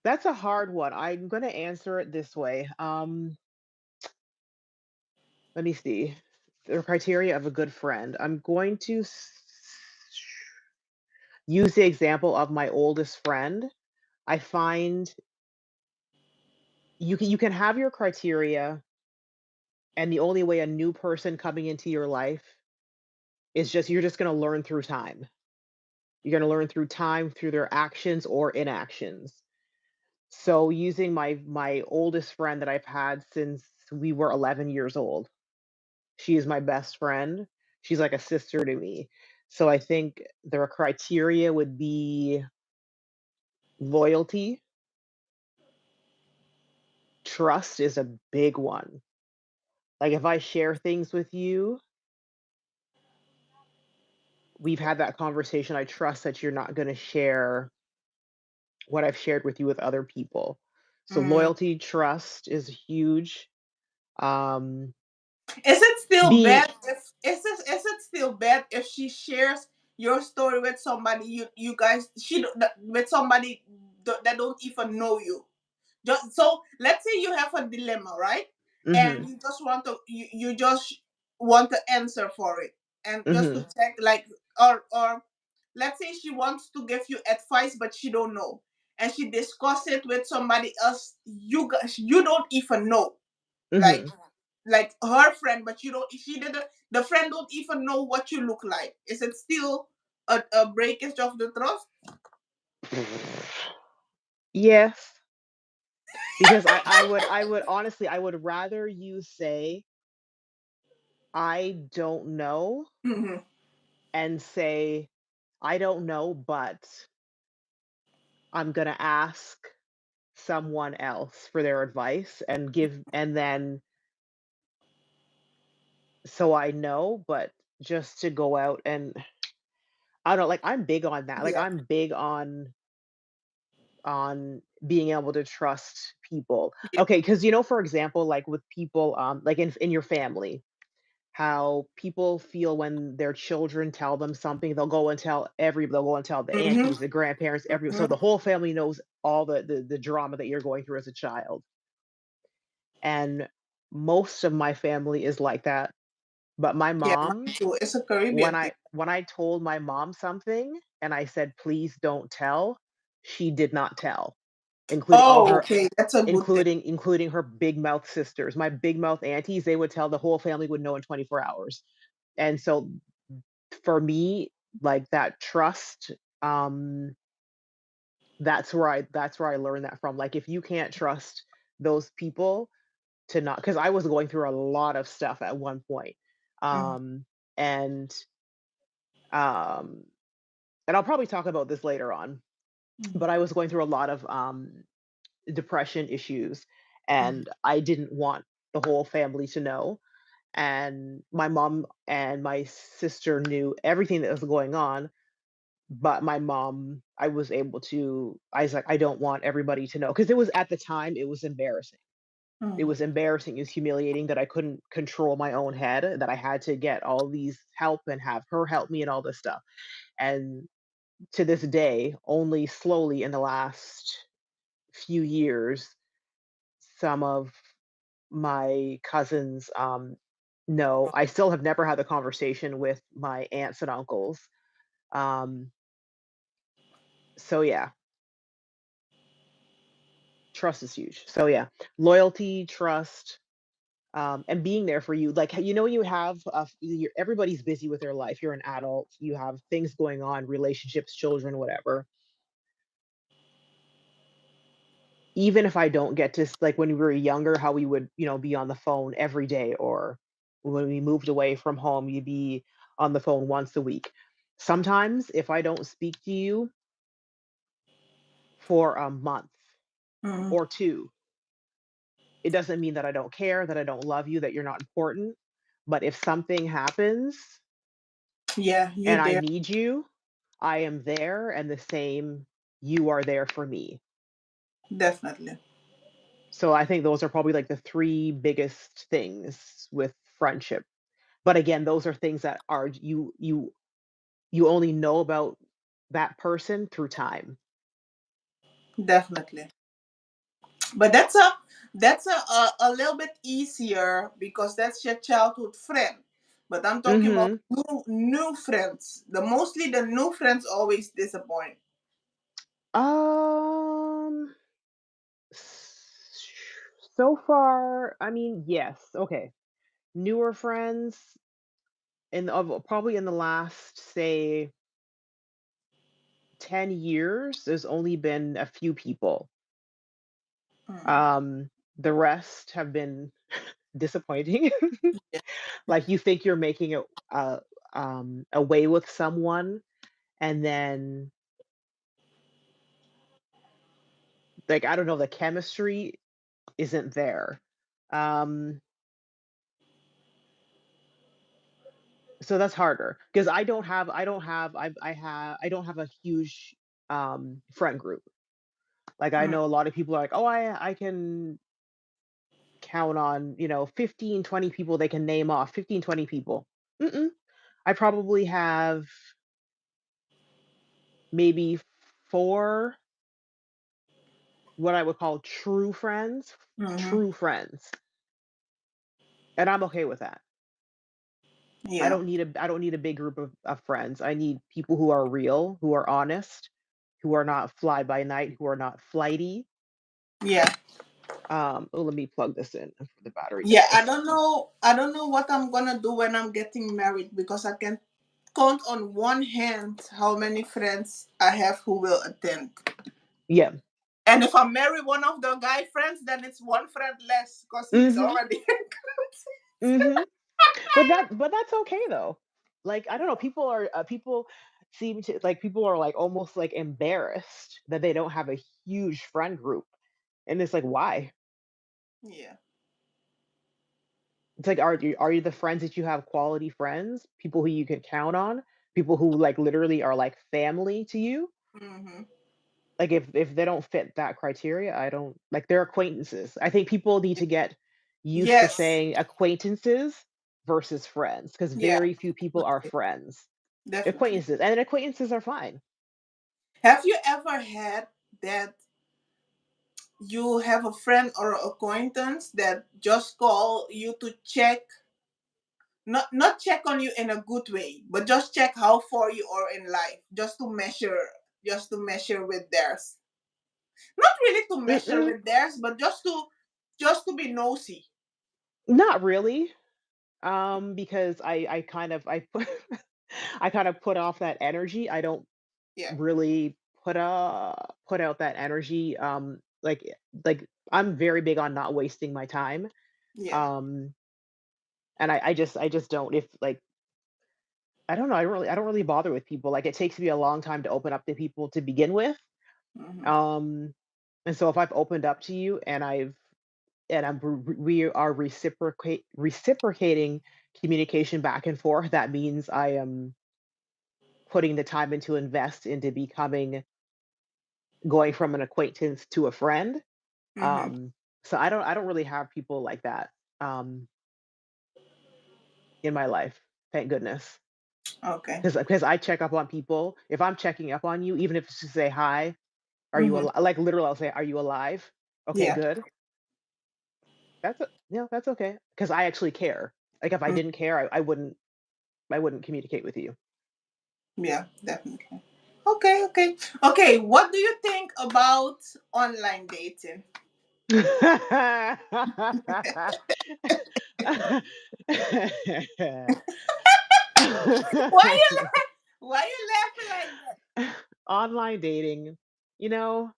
That's a hard one. I'm going to answer it this way. Let me see. The criteria of a good friend. I'm going to use the example of my oldest friend. I find you can have your criteria, and the only way a new person coming into your life is just you're just going to learn through time. You're going to learn through time through their actions or inactions. So using my oldest friend that I've had since we were 11 years old. She is my best friend. She's like a sister to me. So I think their criteria would be loyalty. Trust is a big one. Like if I share things with you, we've had that conversation. I trust that you're not going to share what I've shared with you with other people. So Mm. loyalty, trust is huge. Um, Is it still being bad if is it still bad if she shares your story with somebody you guys with somebody that don't even know you? Just so let's say you have a dilemma, right? And mhm, you just want to answer for it, and just to mhm, check like, or let's say she wants to give you advice but she don't know, and she discuss it with somebody else you don't even know, like mhm. her friend, but you don't she didn't the friend don't even know what you look like. Is it still a breakage of the trust? Yes, because I would honestly I would rather you say I don't know Hmm. and say I don't know, but I'm going to ask someone else for their advice and then so I know, but just to go out and I don't know, like I'm big on that. Like Yeah. I'm big on being able to trust people. Yeah. Okay, because for example, like with people, like in your family, how people feel when their children tell them something, they'll go and tell the Hmm. aunties, the grandparents, so the whole family knows all the drama that you're going through as a child. And most of my family is like that. But my Yeah, mine mom, too. It's a Caribbean when thing. I told my mom something and I said, "Please don't tell," she did not tell, including all Oh, her okay, that's a good thing. including her big mouth sisters. My big mouth aunties, they would tell the whole family would know in 24 hours. And so for me, like that trust, that's where I learned that from. Like if you can't trust those people to not because I was going through a lot of stuff at one point. Mm-hmm. Um and um and I'll probably talk about this later on, but I was going through a lot of depression issues Mm-hmm. and I didn't want the whole family to know. And my mom and my sister knew everything that was going on, but my mom, I was like, I don't want everybody to know. Because it was at the time, it was embarrassing. It was embarrassing, it was humiliating that I couldn't control my own head, that I had to get all these help and have her help me and all this stuff. And to this day, only slowly in the last few years, some of my cousins know. I still have never had the conversation with my aunts and uncles. Um, so yeah, trust is huge. So yeah, loyalty, trust, and being there for you. Like you have everybody's busy with their life. You're an adult. You have things going on, relationships, children, whatever. Even if I don't get to like when we were younger, how we would be on the phone every day, or when we moved away from home, you'd be on the phone once a week. Sometimes if I don't speak to you for a month Mm-hmm. or two, It doesn't mean that I don't care, that I don't love you, that you're not important. But if something happens Yeah, you and I there. need you, I am there, and the same, you are there for me. Definitely. So I think those are probably like the three biggest things with friendship. But again, those are things that are you only know about that person through time. Definitely. But that's a little bit easier because that's your childhood friend. But I'm talking about Mhm. new friends. The mostly the new friends always disappoint. Um s- so far, I mean, yes. Okay. Newer friends in of probably in the last say 10 years, there's only been a few people. Mm. Um the rest have been disappointing. Yeah. Like you think you're making a way with someone, and then like I don't know, the chemistry isn't there. Um so that's harder because I don't have a huge friend group. Like I Mm. know a lot of people are like, "Oh, I can count on, 15, 20 people they can name off, 15, 20 people." Mm-mm. I probably have maybe four what I would call Mm-hmm. true friends, and I'm okay with that. Yeah. I don't need a big group of friends. I need people who are real, who are honest, who are not fly by night, who are not flighty. Yeah. Oh, let me plug this in before the battery Yeah. dies. I don't know what I'm gonna do when I'm getting married because I can count on one hand how many friends I have who will attend. Yeah. And if I marry one of the guy friends, then it's one friend less because he's Mhm. already. Mhm. But that's okay though. Like I don't know, people seem to like people are like almost like embarrassed that they don't have a huge friend group. And it's like why? Yeah. It's like are you the friends that you have quality friends, people who you can count on, people who like literally are like family to you? Mm-hmm. Like if they don't fit that criteria, I don't like they're acquaintances. I think people need to get used to Yes. saying acquaintances versus friends because Yeah. very few people are Definitely. friends. Definitely. Acquaintances and acquaintances are fine. Have you ever had that you have a friend or acquaintance that just call you to check, not check on you in a good way, but just check how far you are in life, just to measure with theirs. Not really to measure Mm-mm, with theirs, but just to be nosy. not really. Because I kind of I put I kind of put off that energy. I don't Yeah. really put out that energy. Like I'm very big on not wasting my time. Yeah. Um, and I just don't. If like I don't know, I don't really bother with people. Like it takes me a long time to open up to people to begin with. Mm-hmm. Um, and so if I've opened up to you and we are reciprocating communication back and forth, that means I am putting the time into invest into becoming going from an acquaintance to a friend. Mm-hmm. Um, so I don't really have people like that um in my life. Thank goodness. Okay. Because I check up on people. If I'm checking up on you, even if it's to say hi, are you Mm-hmm. like literally I'll say, "Are you alive?" Okay, Yeah. good. That's okay. Because I actually care. Like if I Mm. didn't care, I wouldn't communicate with you. Yeah, definitely. Okay, okay. Okay, what do you think about online dating? Why you why you laughing like that? Online dating, you know,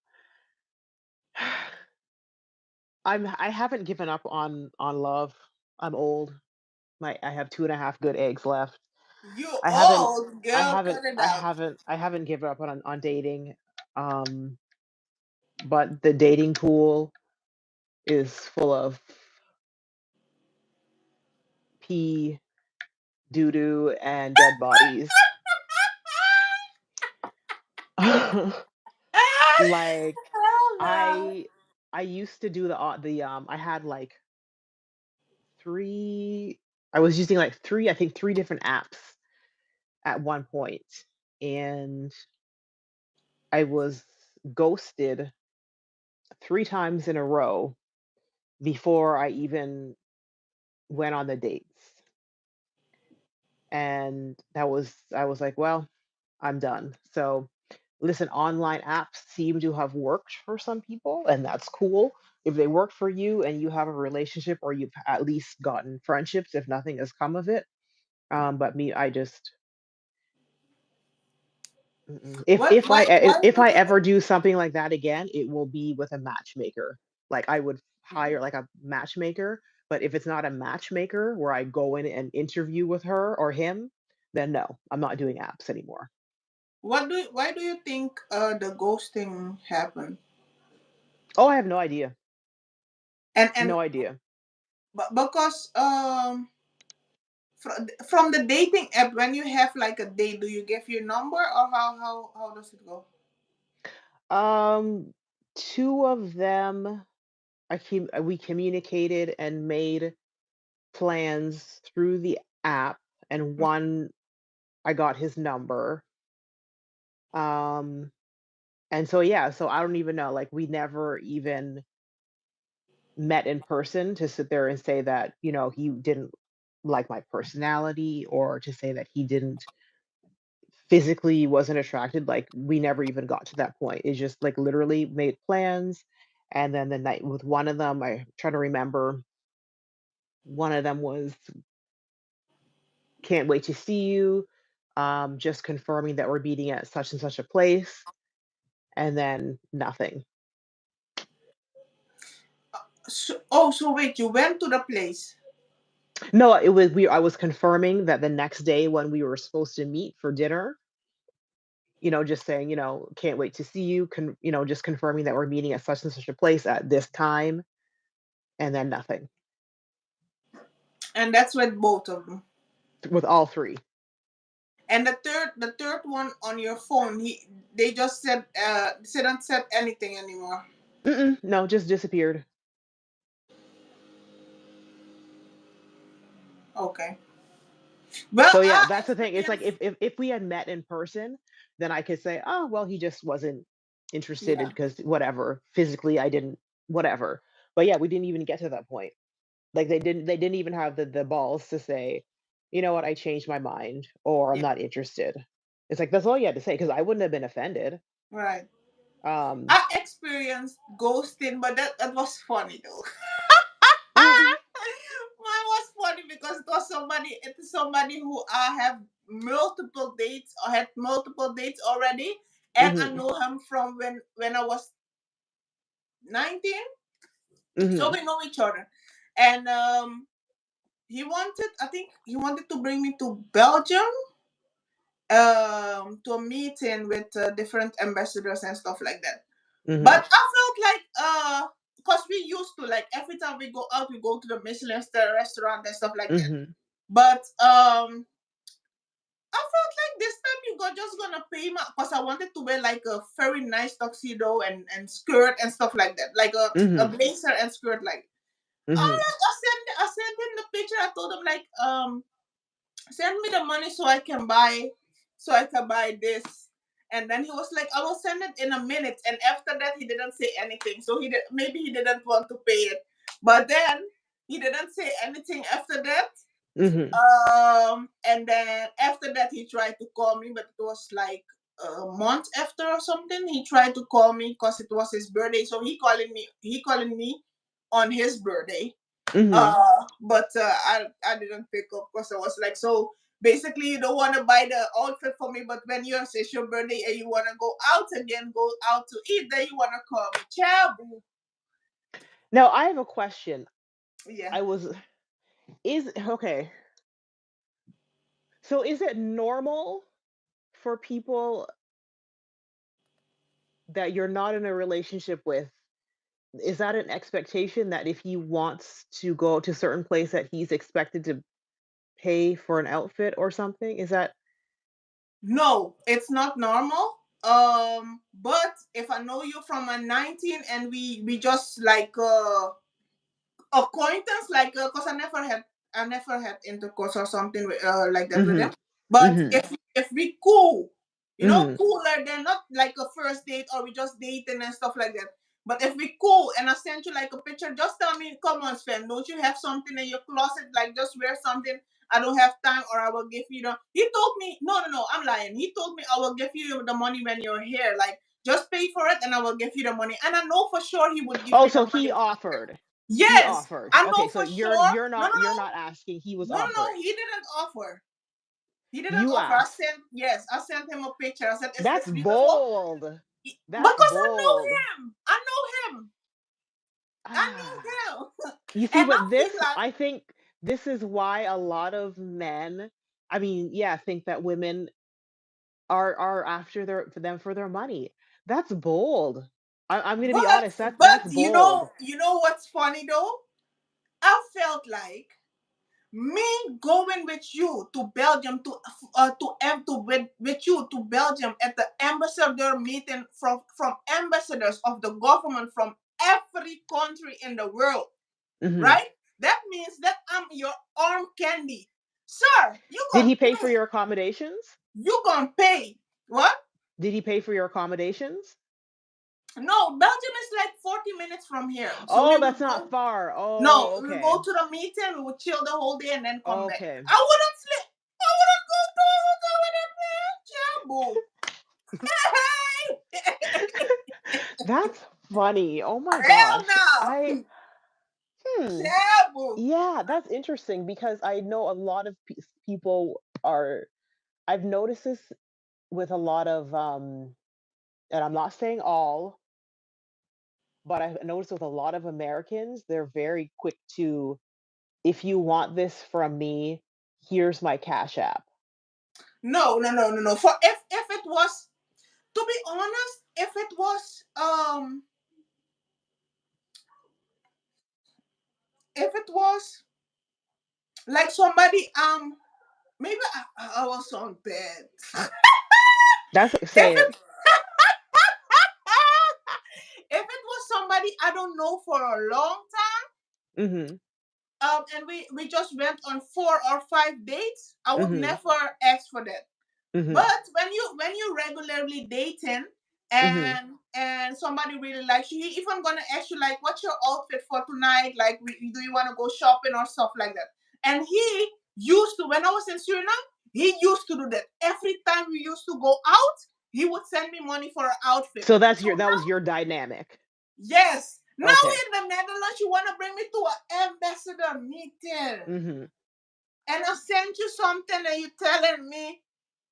I haven't given up on love. I'm old. I have 2.5 good eggs left. You I haven't old girl, cut it out. I haven't given up on dating. But the dating pool is full of pee, doo doo, and dead bodies. Like Oh God. I I used to do I had like three I was using like three, I think three different apps at one point, and I was ghosted three times in a row before I even went on the dates. And I was like, well, I'm done. So listen, online apps seem to have worked for some people, and that's cool. If they work for you and you have a relationship or you've at least gotten friendships, if nothing has come of it. But me, I just mm-mm. What? Why If would I you? ever do something like that again, it will be with a matchmaker. Like I would hire like a matchmaker, but if it's not a matchmaker where I go in and interview with her or him, then no, I'm not doing apps anymore. Why do you think the ghosting happened? Oh, I have no idea. And No idea. but because from the dating app, when you have like a date, do you give your number, or how does it go? Um, two of them we communicated and made plans through the app, and one I got his number. Um, and so yeah, so I don't even know. Like we never even met in person to sit there and say that, he didn't like my personality or to say that he didn't physically wasn't attracted. Like we never even got to that point. It's just like literally made plans. And then the night with one of them, I try to remember, one of them was can't wait to see you. Just confirming that we're meeting at such and such a place, and then nothing. So wait, you went to the place. No, it was we I was confirming that the next day when we were supposed to meet for dinner, just saying, can't wait to see you, just confirming that we're meeting at such and such a place at this time, and then nothing And that's with both of them. with all three. And the third one on your phone, they just said didn't said anything anymore. Mm-mm, no, just disappeared. Okay. Well, So yeah, I that's the thing. It's like experienced. if we had met in person, then I could say, oh well, he just wasn't interested Yeah. because whatever. Physically, I didn't whatever. But yeah, we didn't even get to that point. Like they didn't even have the balls to say, you know what, I changed my mind or I'm Yeah. not interested. It's like that's all you had to say because I wouldn't have been offended. Right. Um, I experienced ghosting, but that was funny though. mm, Mine was funny because it was somebody who I have multiple dates or had multiple dates already, and I mhm, know him from when I was 19, so mhm, we know each other, and I think he wanted to bring me to Belgium to a meeting with different ambassadors and stuff like that. mhm, But I felt like because we used to like every time we go out, we go to the Michelin star restaurant and stuff like that. mhm, But I felt like this time you got just gonna pay me because I wanted to wear like a very nice tuxedo and skirt and stuff like that, like a mhm, blazer and skirt. Like mhm, I sent him the picture. I told him like send me the money so I can buy this. And then he was like, I will send it in a minute. And after that, he didn't say anything. So maybe he didn't want to pay it. But then he didn't say anything after that. mhm, And then after that, he tried to call me, but it was like a month after or something. He tried to call me because it was his birthday. So he calling me on his birthday. mhm. But I didn't pick up because I was like, so basically you don't want to buy the outfit for me, but when it's your birthday and you want to go out again, go out to eat, then you want to call me. Ciao, boo. Now I have a question. Yeah. I was is okay. So is it normal for people that you're not in a relationship with is that an expectation that if he wants to go to a certain place that he's expected to pay for an outfit or something? Is that No, it's not normal. But if I know you from a 19 and we just like acquaintance, like cause I never had intercourse or something like that with him. Mhm. But Mhm. if we cool, you know, Mhm. cooler than not like a first date or we just dating and stuff like that. But if we cool and I send you like a picture, just tell me, come on, Sven, don't you have something in your closet? Like just wear something. I don't have time, or I will give you the. He told me, no, no, no, I'm lying. He told me I will give you the money when you're here. Like just pay for it, and I will give you the money. And I know for sure he would give Oh, me the so money. he offered. He Yes, offered. I Okay, know so for sure. No, no, you're no, not asking, he was no, no, no. offering. He didn't offer. He didn't You offer. I asked. sent yes. I sent him a picture. I said, "Is That's this beautiful?" bold. That's Because I know bold. him. I know him. I Ah. know him. You see, And I but feel this, like, I think this is why a lot of men, I mean, yeah, think that women are after for their money. That's bold. I'm gonna be but honest, that's but bold. you know what's funny though? I felt like me going with you to Belgium with you to Belgium at the ambassador meeting from ambassadors of the government from every country in the world, Mhm. right? That means that I'm your arm candy, sir. You Did gonna he pay for pay? your accommodations? You gonna pay? What? Did he pay for your accommodations? No, Belgium is like 40 minutes from here, so we Oh, would that's not go. far. No, Oh, we would okay. go to the meeting. We would chill the whole day and then come back. Okay. I wouldn't sleep. I wouldn't go to a hotel with that man. Jambo. That's funny. Oh my Hell gosh. I no. hmm. Jambo. Yeah, that's interesting because I know a lot of people are I've noticed this with a lot of and I'm not saying all, but I've noticed with a lot of Americans, they're very quick to, if you want this from me, here's my Cash App. No, no, no, no, no. For if it was, to be honest, if it was like somebody maybe I was on bed. That's If say it. it if it was somebody I don't know for a long Mhm. time, and we just went on 4 or 5 dates, I would Mhm. never ask for that. Mhm. But when you regularly dating Mhm. and somebody really likes you, he even gonna ask you like, "What's your outfit for tonight? Like, do you want to go shopping or stuff like that?" And he used to, when I was in Suriname, he used to do that every time we used to go out. He would send me money for an outfit. So that's So your that now, was your dynamic. yes, now Okay. in the Netherlands, you want to bring me to an ambassador meeting, Mhm. and I sent you something, and you telling me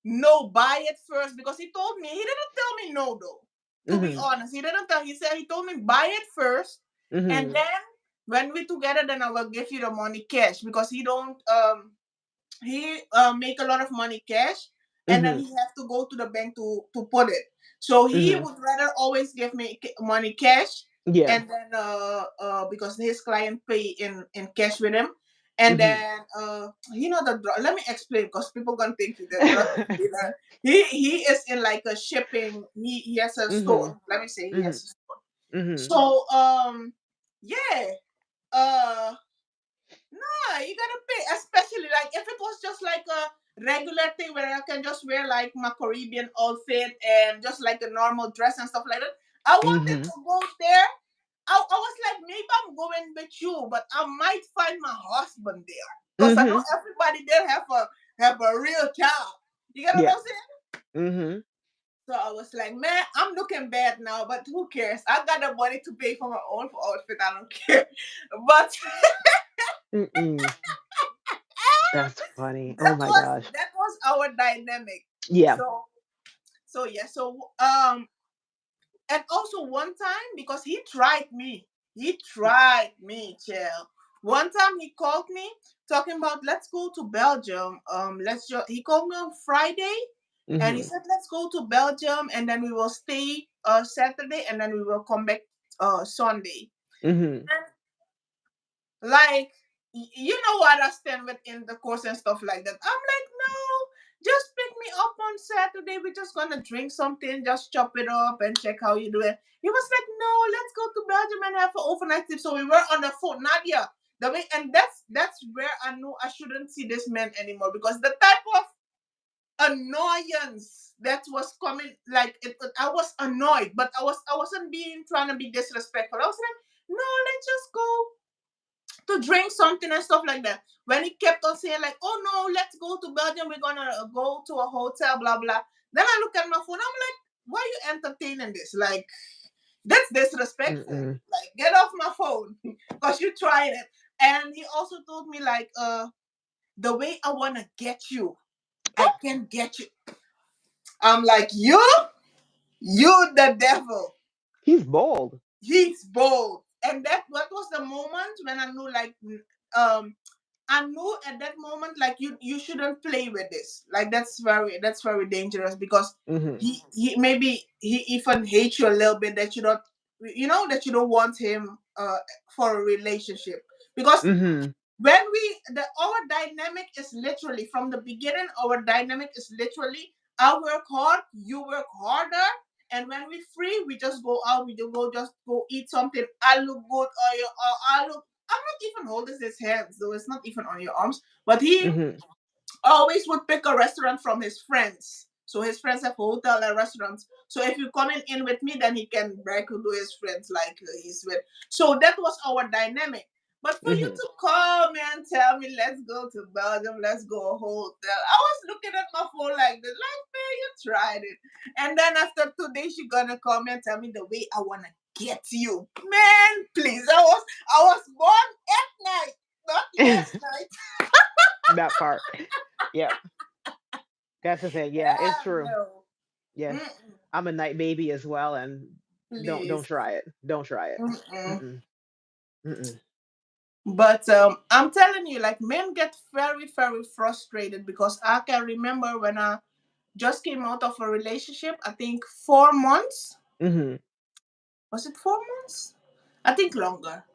no, buy it first, because he told me, he didn't tell me no though. To be Mhm. honest, he didn't tell. He said he told me buy it first, and Mhm. then when we together, then I will give you the money cash, because he don't he make a lot of money cash, and then Mhm. he have to go to the bank to put it. So he Mhm. would rather always give me money cash, Yeah. and then because his client pay in cash with him, and Mhm. then let me explain, because people gonna think he's a drug dealer. He is in like a shipping. He has a Mhm. store. Let me say he has Mhm. a store. Mhm. So yeah. Uh you gotta pay, especially like if it was just like a regular thing where I can just wear like my Caribbean outfit and just like a normal dress and stuff like that. I wanted Mhm. to go there. I was like, maybe I'm going with you, but I might find my husband there, because I know Mhm. everybody there have a real job. You get what Yeah. I'm saying? Mhm. So I was like, man, I'm looking bad now, but who cares? I got the money to pay for my own outfit. I don't care. But Mm-mm. That's funny. Oh that my was gosh. that was our dynamic. Yeah. So yeah, and also one time, because he tried me, chill. One time he called me talking about, let's go to Belgium. He called me on Friday, and he Mhm. said, let's go to Belgium, and then we will stay Saturday, and then we will come back Sunday. Mhm. Like, you know what I stand with intercourse and stuff like that. I'm like, no, just pick me up on Saturday. We're just gonna drink something, just chop it up and check how you do it. He was like, no, let's go to Belgium and have an overnight trip. So we were on the phone, Nadia. The way, and that's where I knew I shouldn't see this man anymore, because the type of annoyance that was coming, like I was annoyed, but I wasn't being trying to be disrespectful. I was like, no, let's just go to drink something and stuff like that. When he kept on saying like, "Oh no, let's go to Belgium. We're gonna go to a hotel, blah blah." Then I look at my phone. I'm like, "Why are you entertaining this? Like, that's disrespectful. Mm-mm. Like, get off my phone because you tried it." And he also told me like, the way I wanna get you, I can get you. I'm like, you the devil. He's bold. He's bold. And that was the moment when I knew like, um I knew at that moment like you shouldn't play with this. Like that's very dangerous, because Mhm. he maybe he even hates you a little bit, that you don't want him for a relationship. Because Mhm. when our dynamic is literally from the beginning, our dynamic is literally, I work hard, you work harder, and when we free, we just go out, we do go just go eat something. I look good, or I look. I'm not even holding his hands, though it's not even on your arms, but he Mhm. always would pick a restaurant from his friends. So his friends have hotel and restaurants. So if you coming in with me, then he can brag to his friends like he's with. So that was our dynamic. But for you Mhm. to come and tell me, let's go to Belgium, let's go hotel, I was looking at my phone like this, like, man, you tried it. And then after 2 days, you're gonna come and tell me the way I wanna get you, man. Please, I was born at night, not last night. That part. Yep. That's the thing. Yeah, it's Ah, true. no. Yes. Mm-mm. I'm a night baby as well, and don't Please. try it. Don't try it. Mm-mm. Mm-mm. Mm-mm. But I'm telling you, like, men get very, very frustrated, because I can remember when I just came out of a relationship, I think 4 months. Mhm. Was it 4 months? I think longer.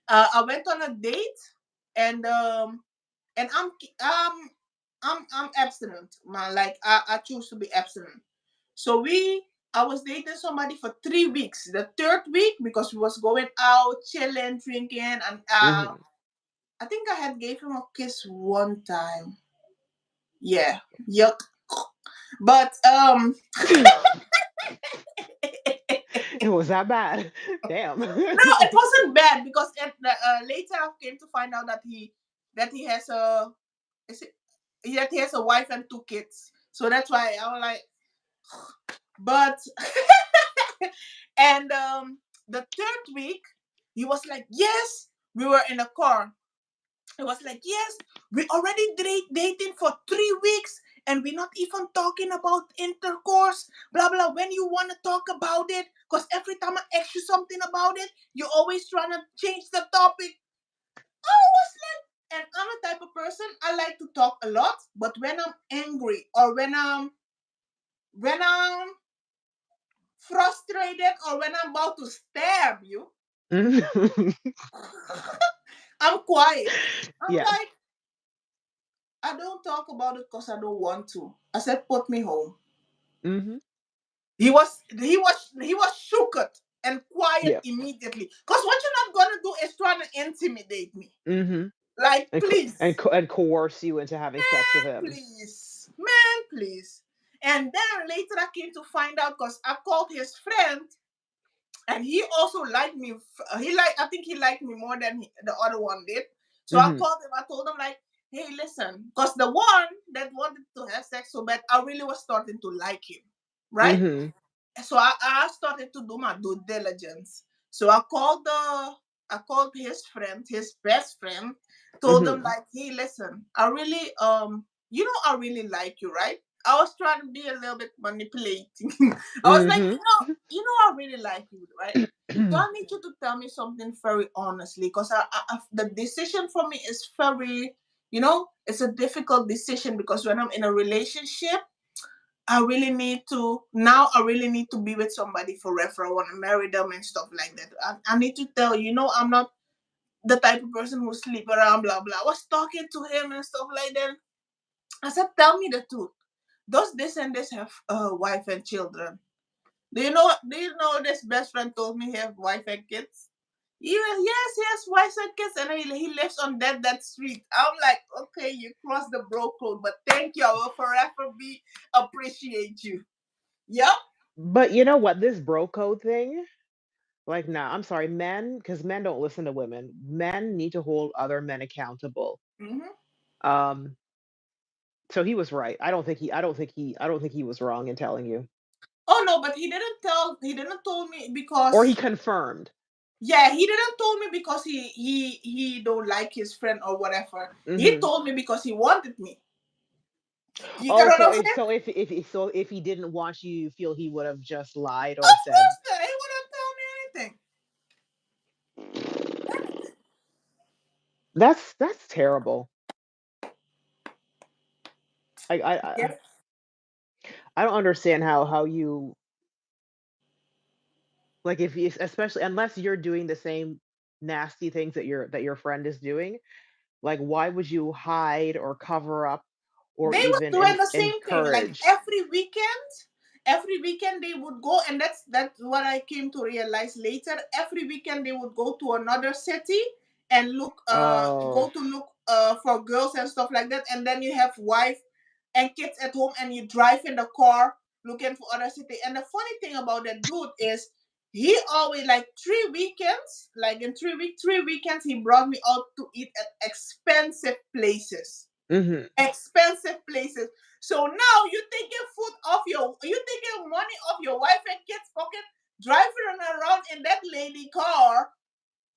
I went on a date, and I'm abstinent, man. Like, I choose to be abstinent. So I was dating somebody for 3 weeks. The third week, because we was going out, chilling, drinking, and Mhm. I think I had gave him a kiss one time. Yeah, yuck. But It was that bad. Damn. no, it wasn't bad, because later I came to find out that he has a is it, that he has a wife and 2 kids. So that's why I was like, but and the third week he was like, yes, we were in a car. It was like, yes, we already dating for 3 weeks, and we're not even talking about intercourse, blah blah. When you want to talk about it, because every time I ask you something about it, you're always trying to change the topic. I was like, and I'm a type of person, I like to talk a lot, but when I'm angry, or when I'm frustrated, or when I'm about to stab you, Mhm. I'm quiet. I'm Yeah. like, I don't talk about it because I don't want to. I said, put me home. Mhm. He was shooked and quiet Yeah. immediately. Because what you're not gonna do is trying to intimidate me. Mhm. Like, And please, and coerce you into having sex with him. man, please. And then later I came to find out, because I called his friend, and he also liked me. I think he liked me more than the other one did. So I Mhm. called him. I told him like, hey, listen, because the one that wanted to have sex so bad, I really was starting to like him, right? Mhm. So I started to do my due diligence. So I called his friend, his best friend, told him Mhm. like, hey, listen, I really I really like you, right? I was trying to be a little bit manipulating. I was like, Mhm. I really like you, right? So I need you to tell me something very honestly, because the decision for me is very, it's a difficult decision, because when I'm in a relationship, I really need to be with somebody forever. I want to marry them and stuff like that. I need to tell you, I'm not the type of person who sleep around, blah blah. I was talking to him and stuff like that. I said, tell me the truth. Does this and this have a wife and children? Do you know this best friend told me he have wife and kids? Yes, he has wife and kids, and he lives on that street. I'm like, okay, you crossed the bro code, but thank you. I will forever be appreciate you. Yep. But you know what? This bro code thing, like, nah, I'm sorry, men, because men don't listen to women. Men need to hold other men accountable. Hmm. Um, so he was right. I don't think he was wrong in telling you. Oh no, but he didn't tell me Or he because confirmed. yeah, he didn't told me because he don't like his friend or whatever. He Hmm. told me because he wanted me. You get Oh, what so I'm if saying? so if he didn't want you, you feel he would have just lied or Of said course not. He wouldn't tell me anything. Anything. that's terrible. I Yeah. I don't understand how you, like, if you, especially unless you're doing the same nasty things that your friend is doing, like, why would you hide or cover up or They were even doing the same thing. Like encourage? every weekend they would go, and that's what I came to realize later. Every weekend they would go to another city and Oh. go to look for girls and stuff like that. And then you have wife and kids at home, and you drive in the car looking for other city. And the funny thing about that dude is he always like 3 weekends, like in 3 weekends, he brought me out to eat at expensive places. Hmm. Expensive places. So now you taking money off your wife and kids' pocket, driving around in that lady car.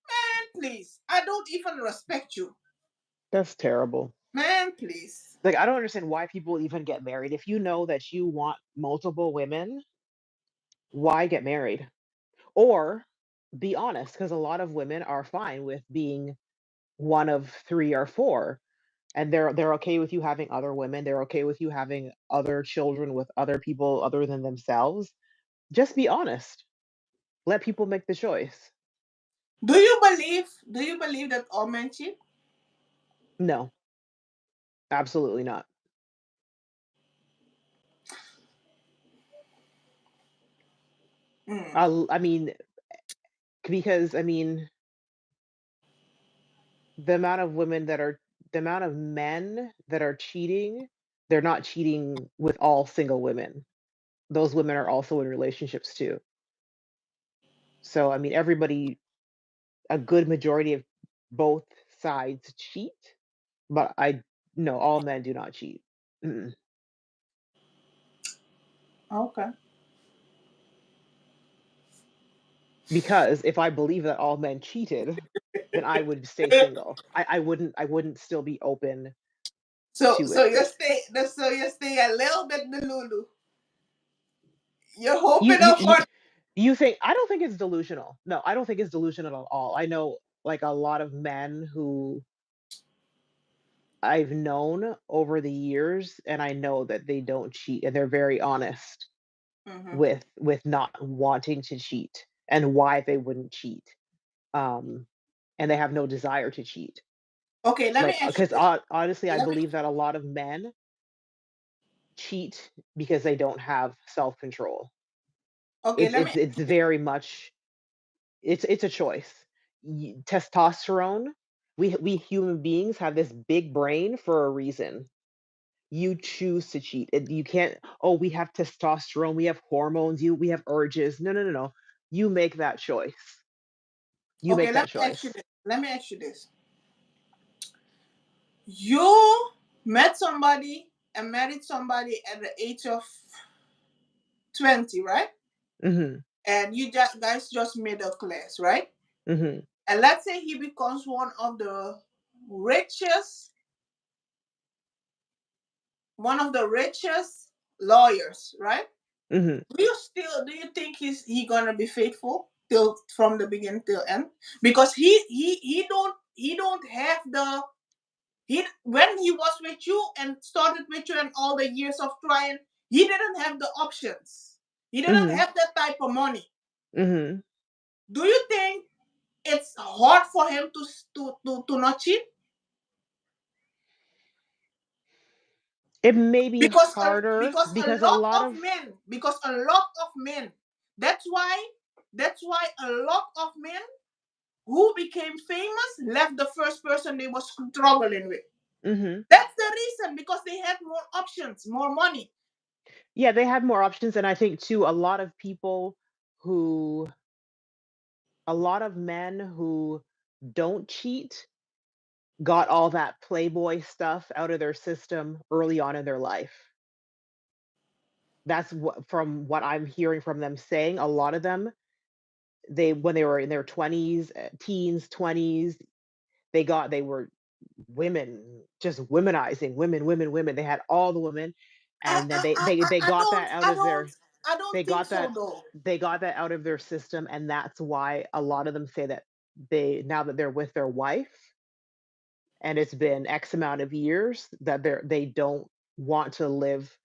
Man, please. I don't even respect you. That's terrible. Man, please. Like, I don't understand why people even get married. If you know that you want multiple women, why get married? Or be honest, because a lot of women are fine with being one of three or four, and they're okay with you having other women. They're okay with you having other children with other people other than themselves. Just be honest. Let people make the choice. Do you believe that all men cheat? No, absolutely not. Mm. I mean, because I mean, the amount of women that are, the amount of men that are cheating, they're not cheating with all single women. Those women are also in relationships too. So I mean, everybody, a good majority of both sides cheat, but I no, all men do not cheat. Mm-mm. Okay. Because if I believe that all men cheated, then I would stay single. I wouldn't still be open so to so it. you stay so you stay a little bit the Lulu. You're You hoping you up you for. you think, I don't think it's delusional. No, I don't think it's delusional at all. I know, like, a lot of men who I've known over the years, and I know that they don't cheat, and they're very honest Hmm. with not wanting to cheat and why they wouldn't cheat. Um, and they have no desire to cheat. Okay, let me Like, ask you because this. honestly, I Let me believe that a lot of men cheat because they don't have self control. okay, let me It's very much, it's a choice. Testosterone. We human beings have this big brain for a reason. You choose to cheat. You can't. Oh, we have testosterone. We have hormones. We have urges. No, no, no, no. You make that choice. You okay, make let that me ask you choice. this. Let me ask you this. You met somebody and married somebody at the age of 20, right? Hmm. And you guys just middle class, right? Hmm. And let's say he becomes richest, one of the richest lawyers, right? Hmm. Do you think he gonna be faithful till from the beginning till end? Because he don't have the he when he was with you and started with you and all the years of trying, he didn't have the options. He didn't Mhm. have that type of money. Mhm. Do you think it's hard for him to not cheat? It may be Because harder because a because a lot lot of of men, because a lot of men, that's why a lot of men who became famous left the first person they were struggling with. mhm. That's the reason, because they had more options, more money. Yeah, they have more options, and I think too who a lot of men who don't cheat got all that playboy stuff out of their system early on in their life. That's what from what I'm hearing from them saying, a lot of them, they when they were in their 20s, teens, 20s, they were women, just womenizing women, women, women. They had all the women, and then they got that out of their I don't they think got so that though. they got that out of their system, and that's why a lot of them say that they now that they're with their wife and it's been X amount of years that they don't want to live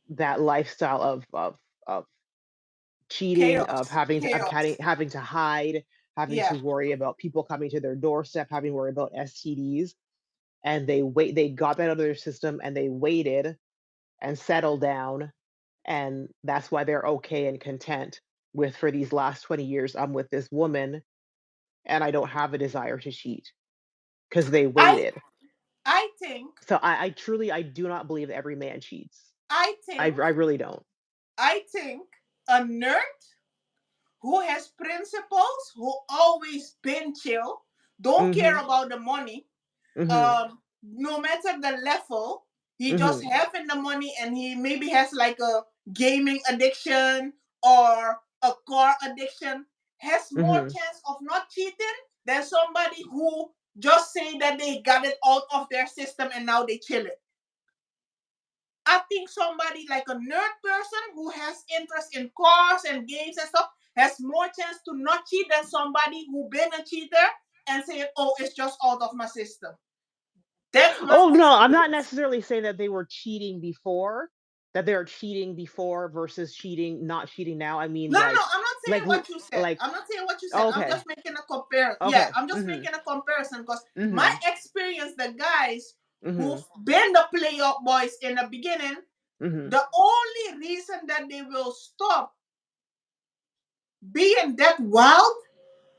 that lifestyle of cheating, of Chaos, chaos. having to hide, having Yeah. to worry about people coming to their doorstep, having to worry about STDs, and they got that out of their system and they waited and settled down, and that's why they're okay and content with for these last 20 years I'm with this woman and I don't have a desire to cheat because they I waited. I think So I truly I do not believe that every man cheats. I I think really don't. I think a nerd who has principles, who always been chill, don't care Mhm. about the money. Mhm. No matter the level, he just Mhm. having the money, and he maybe has like a gaming addiction or a car addiction, has more Mhm. chance of not cheating than somebody who just say that they got it out of their system and now they chill it. I think somebody like a nerd person who has interest in cars and games and stuff has more chance to not cheat than somebody who been a cheater and saying, "Oh, it's just out of my system." That's my Oh, no, I'm not experience. necessarily saying that they were cheating before, that they're cheating before versus cheating not cheating now. I mean, No, no, no. I'm not like saying what you said. like I'm not saying what you said. I'm okay. just making a compare. Yeah, Okay. I'm just Mhm. making a comparison because my Mhm. experience, the guys who've Mhm. been the playoff boys in the beginning, Mhm. the only reason that they will stop being that wild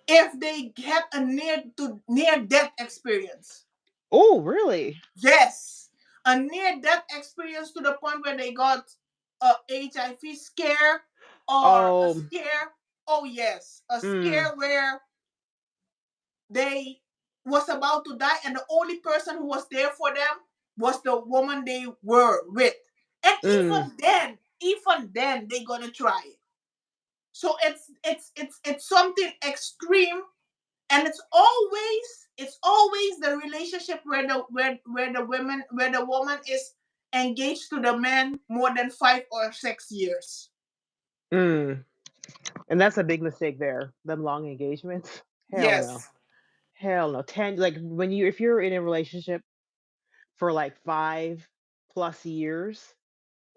if they get a near death experience. Oh, really? Yes, a near death experience to the point where they got a HIV scare or a Oh, scare. Oh yes, a mm, scare where they was about to die and the only person who was there for them was the woman they were with. And mm, even then they gonna try it. So it's something extreme, and it's always the relationship where the woman is engaged to the man more than 5 or 6 years. mm. And that's a big mistake there. Them long engagements. Hell no. Yes. Hell no. 10 like when you if you're in a relationship for like 5 plus years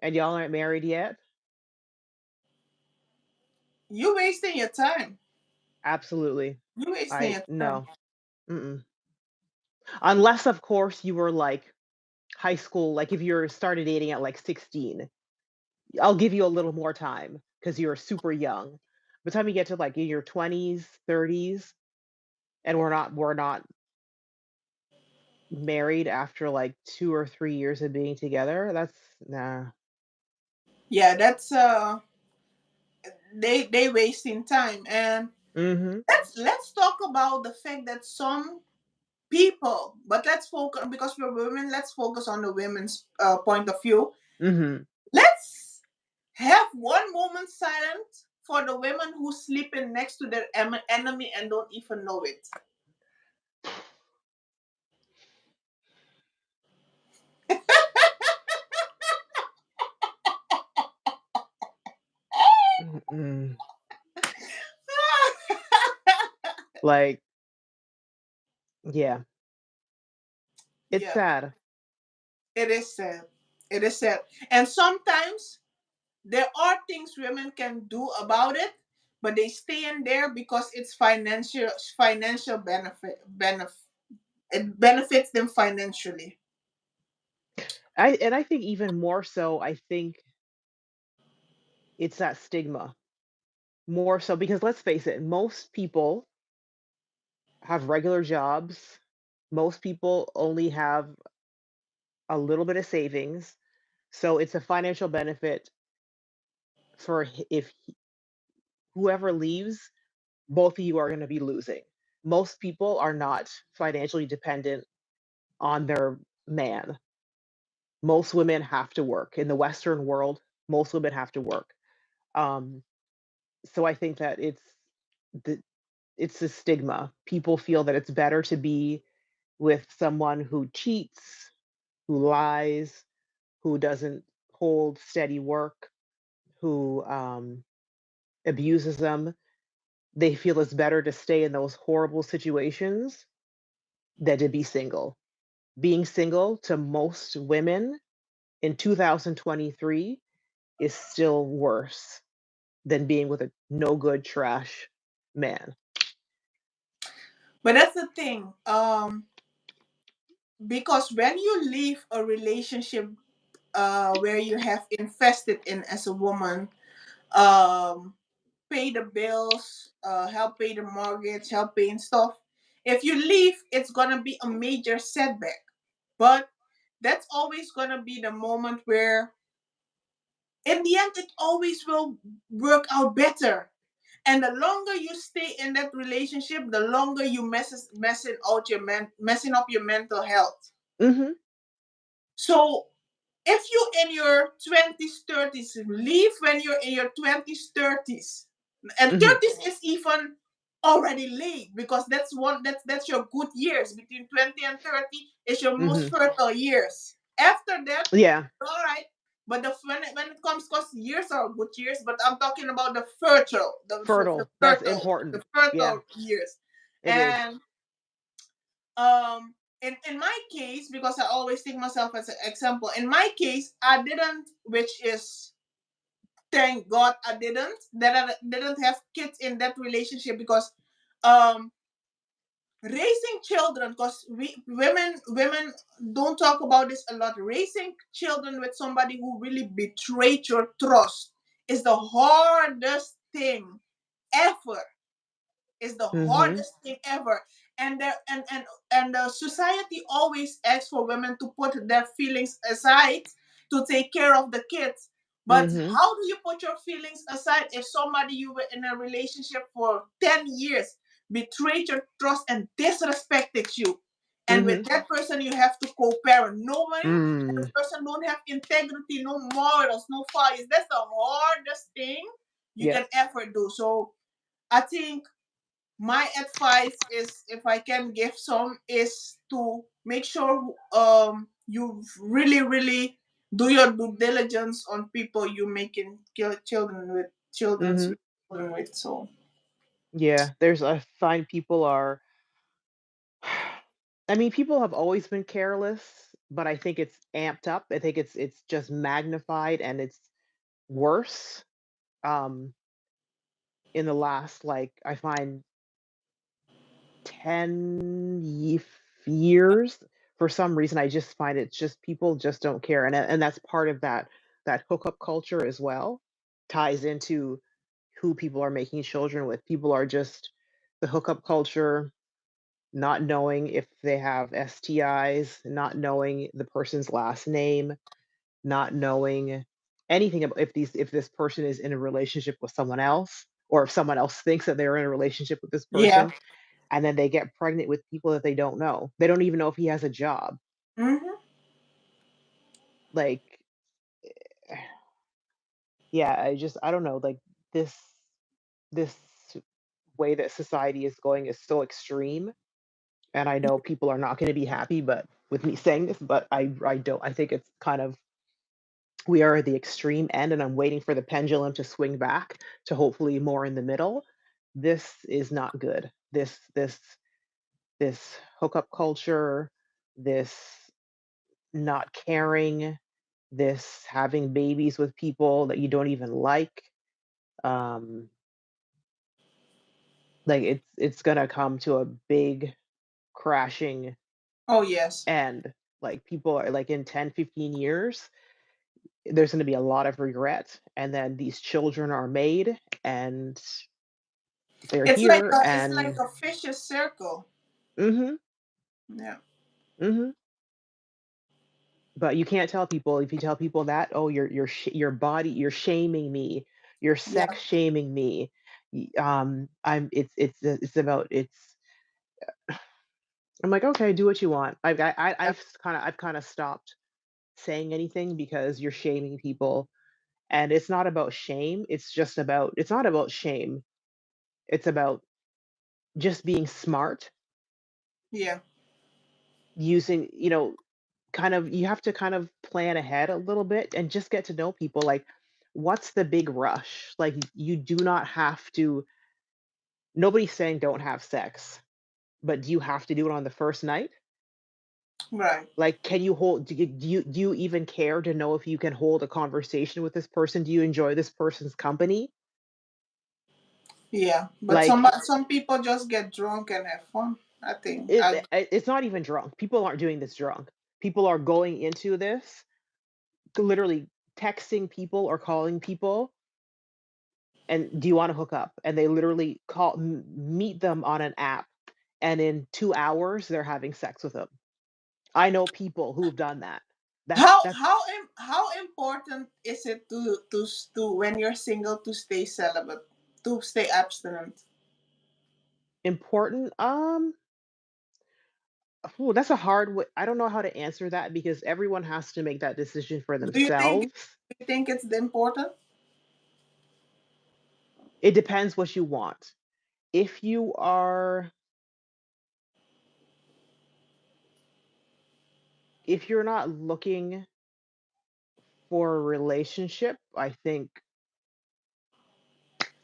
and y'all aren't married yet, You wasting your time. absolutely. You wasting I your time. no. Mm-mm. Unless of course you were like high school, like if you're started dating at like 16, I'll give you a little more time because you're super young. By the time you get to like in your 20s, 30s, and we're not married after like 2 or 3 years of being together, that's nah. Yeah, that's they wasting time. And Mhm. let's talk about the fact that some people, but let's focus, because we're women, let's focus on the women's point of view. Mhm. Let's have one moment silent for the women who sleeping next to their enemy and don't even know it. Mm-mm. Like, yeah, it's Yeah, sad. it is sad. It is sad. And sometimes there are things women can do about it, but they stay in there because it's financial benefit. It benefits them financially. I think even more so, I think it's that stigma. More so because let's face it, most people have regular jobs. Most people only have a little bit of savings. So it's a financial benefit for if whoever leaves, both of you are going to be losing. Most people are not financially dependent on their man. Most women have to work. In the Western world, most women have to work. Um, so I think that the it's a stigma. People feel that it's better to be with someone who cheats, who lies, who doesn't hold steady work, who abuses them. They feel it's better to stay in those horrible situations than to be single. Being single to most women in 2023 is still worse than being with a no good trash man. But that's the thing. Because when you leave a relationship where you have invested in as a woman, um, pay the bills, help pay the mortgage, help paying stuff. If you leave, it's gonna be a major setback. But that's always gonna be the moment where, in the end, it always will work out better. And the longer you stay in that relationship, the longer you messing up your mental health. Hmm. So if you in your 20s, 30s, leave when you're in your 20s, 30s. And Hmm. 30s is even already late because that's your good years. Between 20 and 30 is your most Hmm. fertile years. After that, Yeah, all right. But when it comes, because years are good years, but I'm talking about the fertile, fertile. That's the important. Yeah, fertile years. it is. And um in my case, because I always take myself as an example, in my case I didn't, which is, thank God I didn't, that I didn't have kids in that relationship, because um raising children, because we women don't talk about this a lot. Raising children with somebody who really betrayed your trust is the hardest thing ever. Is the Hmm. hardest thing ever. And the and the society always asks for women to put their feelings aside to take care of the kids. But Hmm. how do you put your feelings aside if somebody you were in a relationship for 10 years betrayed your trust and disrespected you? And with Hmm. that person you have to co-parent, knowing that Mm. the person don't have integrity, no morals, no values. That's the hardest thing you Yep. can ever do. So I think my advice is, if I can give some, is to make sure you really really do your due diligence on people you making children with, Hmm. children with. So Yeah, there's I find people are I mean, people have always been careless, but I think it's amped up. I think it's just magnified and it's worse um in the last like I find 10 years. For some reason I just find it's just people just don't care, and that's part of that hookup culture as well, ties into who people are making children with. People are just the hookup culture, not knowing if they have STIs, not knowing the person's last name, not knowing anything about if this person is in a relationship with someone else, or if someone else thinks that they're in a relationship with this yeah. person, and then they get pregnant with people that they don't know. They don't even know if he has a job. Hmm. Like, yeah, I don't know. Like this this way that society is going is so extreme, and I know people are not going to be happy, but with me saying this, but I don't. I think it's kind of we are at the extreme end, and I'm waiting for the pendulum to swing back to hopefully more in the middle. This is not good. This hookup culture, this not caring, this having babies with people that you don't even um like it's gonna come to a big crashing Oh yes. end. Like people are like in 10, 15 years, there's gonna be a lot of regret. And then these children are made and they're here It's like and a vicious circle. mhm, Yeah. mhm. But you can't tell people if you tell people that, "Oh, your body, you're shaming me. You're Yeah. sex shaming me." I'm it's about it's I'm like, "Okay, do what you want." Yeah. I've kind of stopped saying anything because you're shaming people, and it's not about shame. It's not about shame. It's about just being smart, Yeah. using, kind of you have to kind of plan ahead a little bit and just get to know people. Like, what's the big rush? Like, you do not have to. Nobody's saying don't have sex, but do you have to do it on the first night? Right. Like, can you hold do you even care to know if you can hold a conversation with this person? Do you enjoy this person's company? Yeah. But Like, some people just get drunk and have fun. I think. it's not even drunk. People aren't doing this drunk. People are going into this literally texting people or calling people and, "Do you wanna hook up?" And they literally meet them on an app, and in 2 hours, they're having sex with them. I know people who've done that. That's How important is it to when you're single to stay celibate, to stay abstinent? important. Ooh, that's a hard I don't know how to answer that because everyone has to make that decision for Do you think themselves. it's important? It depends what you want. If you are if you're not looking for a relationship, I think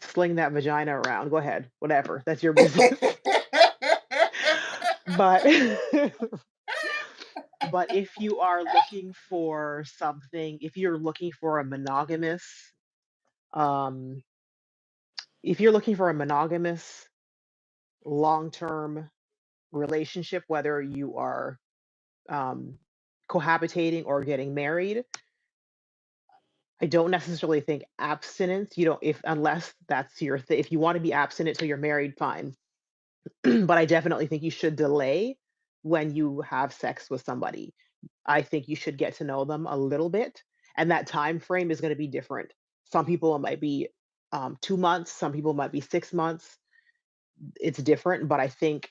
sling that vagina around. Go ahead, whatever. That's your business. But but if you're looking for a um, if you're looking for a monogamous long-term relationship, whether you are um, cohabitating or getting married, I don't necessarily think abstinence. You don't if unless that's your thing. If you want to be abstinent till you're married, fine. But I definitely think you should delay when you have sex with somebody. I think you should get to know them a little bit, and that time frame is going to be different. Some people it might be 2 months, some people might be 6 months. It's different, but I think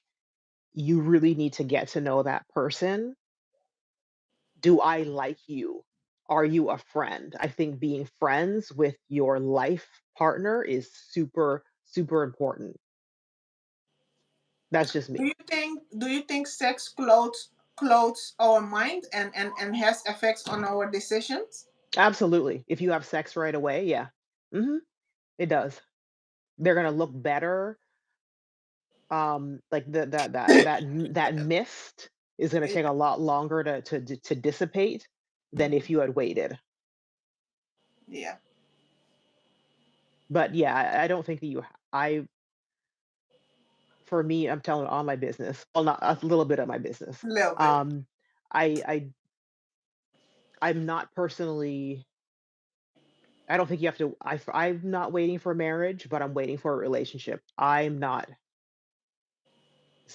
you really need to get to know that person. Do I like you? Are you a friend? I think being friends with your life partner is super, super important. That's just me. Do you think sex clothes our mind and has effects on our decisions? Absolutely. If you have sex right away, yeah. It does. They're gonna look better. Like that mist is gonna Yeah. take a lot longer to dissipate than if you had waited. Yeah. But yeah, I don't think that I for me, I'm telling all my business. Well, not a little bit of my business. A little bit. Um, I I'm not personally. I don't think you have to. I'm not waiting for marriage, but I'm waiting for a relationship. I'm not.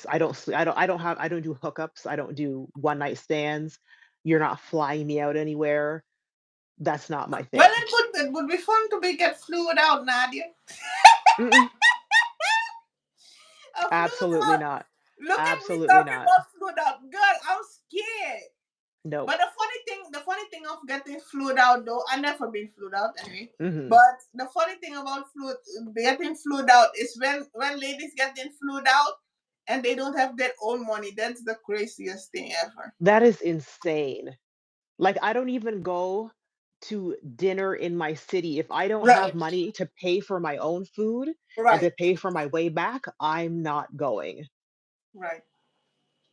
I don't do hookups. I don't do one night stands. You're not flying me out anywhere. That's not my Well, thing. it would be fun to be get fluid out, Nadia. Mm-mm, A fluid absolutely out. not. Look at me Absolutely talking not. about fluid out, girl. I'm scared. Nope. But the funny thing of getting flued out though, I never been flued out anyway. Hmm. But the funny thing about getting flued out is when ladies getting flued out and they don't have their own money. That's the craziest thing ever. That is insane. Like, I don't even go to dinner in my city. If I don't have Right, money to pay for my own food and right, to pay for my way back, I'm not going. right.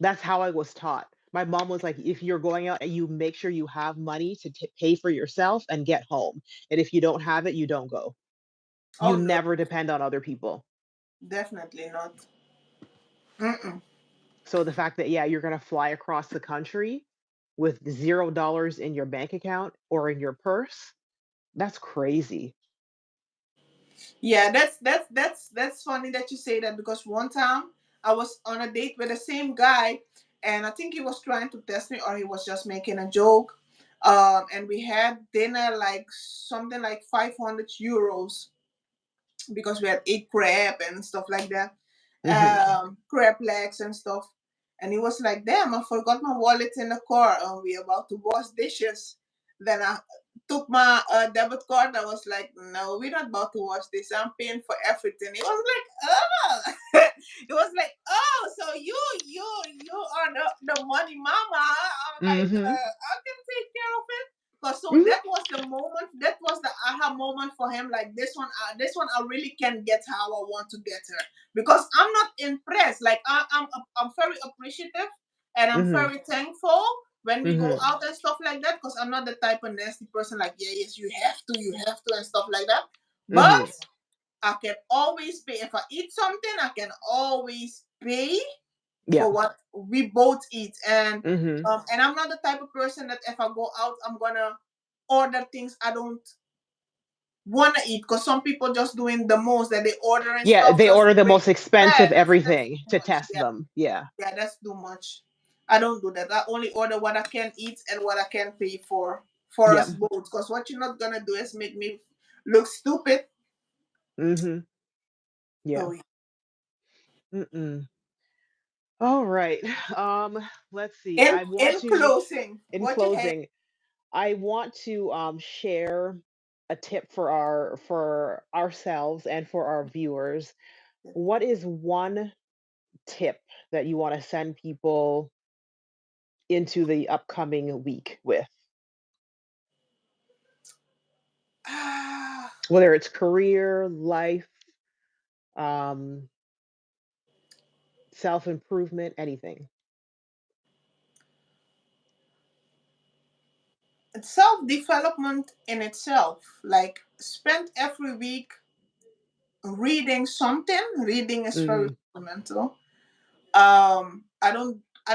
That's how I was taught. My mom was like, if you're going out, you make sure you have money to pay for yourself and get home. And if you don't have it, you don't go. You Oh no, never depend on other people. definitely not. Mm-mm. So the fact that, yeah, you're going to fly across the country with $0 in your bank account or in your purse, that's crazy. Yeah, that's funny that you say that, because one time I was on a date with the same guy, and I think he was trying to test me or he was just making a joke. And we had dinner like something like 500 euros, because we had ate crab and stuff like that, Hmm. crab legs and stuff. And he was like, "Damn, I forgot my wallet in the car. We about to wash dishes." Then I took my debit card. I was like, "No, we're not about to wash this. I'm paying for everything." He was like, "Oh," it was like, "Oh, so you are the money mama?" I'm like, Hmm. "I can take care of it." Cause so Hmm. that was the moment. That was the aha moment for him. Like this one, I really can get how I want to get her. Because I'm not impressed. Like I'm very appreciative, and I'm Hmm. very thankful when we go Hmm. out and stuff like that. Because I'm not the type of nasty person. Like, yeah, yes, you have to, and stuff like that. But Hmm. I can always pay if I eat something. I can always pay Yeah. for what we both eat. Hmm. And I'm not the type of person that if I go out, I'm gonna order things I don't wanna eat. Because some people just doing the most that they order and Yeah, stuff they just order to the bring most expensive back. That's everything too to much. test Yeah, them. Yeah. yeah, that's too much. I don't do that. I only order what I can eat and what I can pay for Yeah. us both. Because what you're not gonna do is make me look stupid. Hmm. Yeah. So Mm-mm. All right. Let's see. in I want in to, closing, in what you have? closing, I want to share a tip for ourselves and for our viewers. What is one tip that you want to send people into the upcoming week with? Ah, Whether it's career, life, um, self-improvement, anything. self development in itself. Like spend every week reading something. Reading is very Mhm. fundamental. I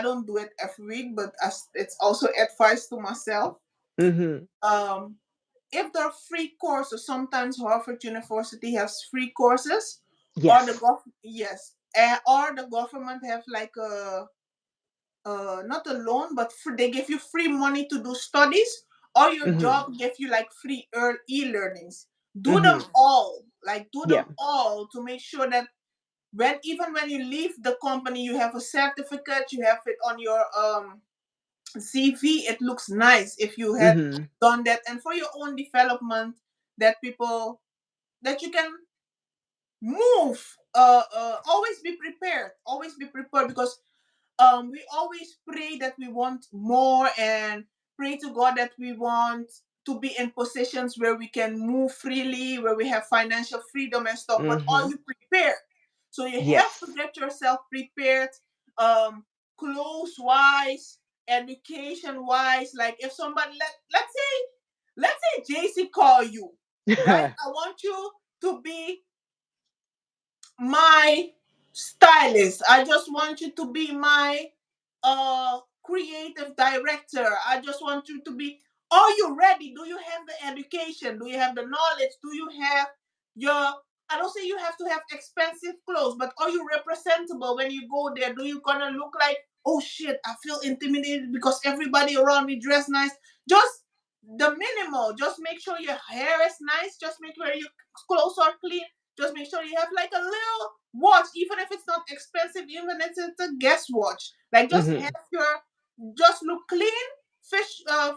don't do it every week, but as it's also advice to myself. Mhm. Um, if there are free courses, sometimes Harvard University has free courses, or the Yes. yes, or the government have like a not a loan, but they give you free money to do studies, or your Mhm. job give you like free e-learnings. Do them Mhm. all, like do Yeah. them all to make sure that when even when you leave the company, you have a certificate, you have it on your CV. It looks nice if you had Mhm. done that, and for your own development, that people that you can move. Always be prepared. Always be prepared, because we always pray that we want more, and pray to God that we want to be in positions where we can move freely, where we have financial freedom and stuff. But are Mhm. you prepared? So you have to Yes. get yourself prepared, um, clothes wise, education wise. Like if somebody let's say JC call you, right? I want you to be my stylist. I just want you to be my creative director. I just want you to be, are you ready? Do you have the education? Do you have the knowledge? Do you have your, I don't say you have to have expensive clothes, but are you representable when you go there? Do you gonna look like, oh shit, I feel intimidated because everybody around me dress nice? Just the minimal. Just make sure your hair is nice. Just make sure your clothes are clean. Just make sure you have like a little watch, even if it's not expensive, even if it's a guest watch. Like just have Mhm. your, just look clean,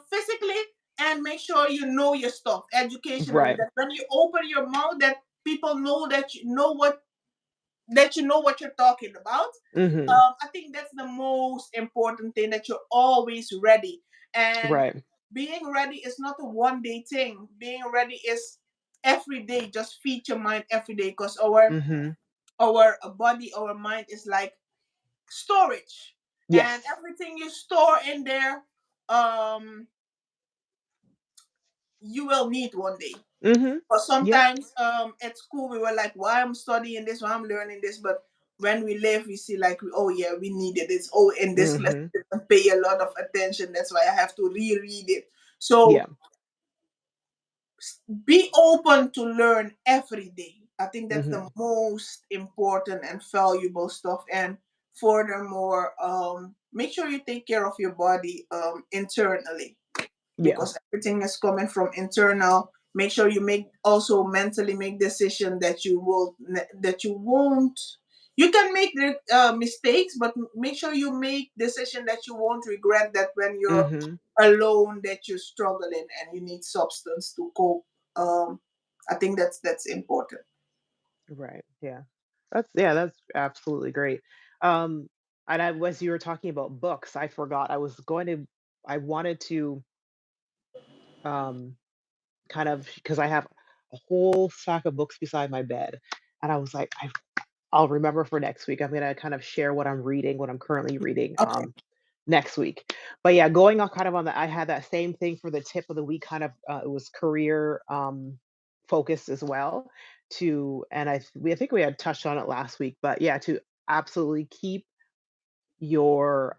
physically, and make sure you know your stuff educationally. Right. That when you open your mouth, that people know that you know what, that you know what you're talking about. Mhm. I think that's the most important thing, that you're always ready. And Right. being ready is not a one day thing. Being ready is every day. Just feed your mind every day, because Mhm. our body, our mind is like storage. and Yes. everything you store in there, um, you will need one day. Mhm. But Yep. sometimes at school we were like, why I'm studying this, why I'm learning this, but when we live we see like, oh yeah, we need it. It's oh in this lesson Mhm. I didn't pay a lot of attention. That's why I have to reread it. Yeah. So be open to learn every day. I think that's the Mhm. most important and valuable stuff. And furthermore, make sure you take care of your body internally, Yeah. because everything is coming from internal. Make sure you make also mentally make decision that you won't. You can make the mistakes, but make sure you make decision that you won't regret. That when you're Mhm. alone, that you're struggling and you need substance to cope. I think that's important. Right. Yeah, that's absolutely great. Um, and I was you were talking about books, I forgot. I wanted to um kind of because I have a whole stack of books beside my bed. And I was like, I'll remember for next week. I'm gonna kind of share what I'm reading, what I'm currently reading. Okay. Next week. But yeah, going on kind of on the I had that same thing for the tip of the week, kind of it was career focused as well to and I think we had touched on it last week, but yeah, to absolutely keep your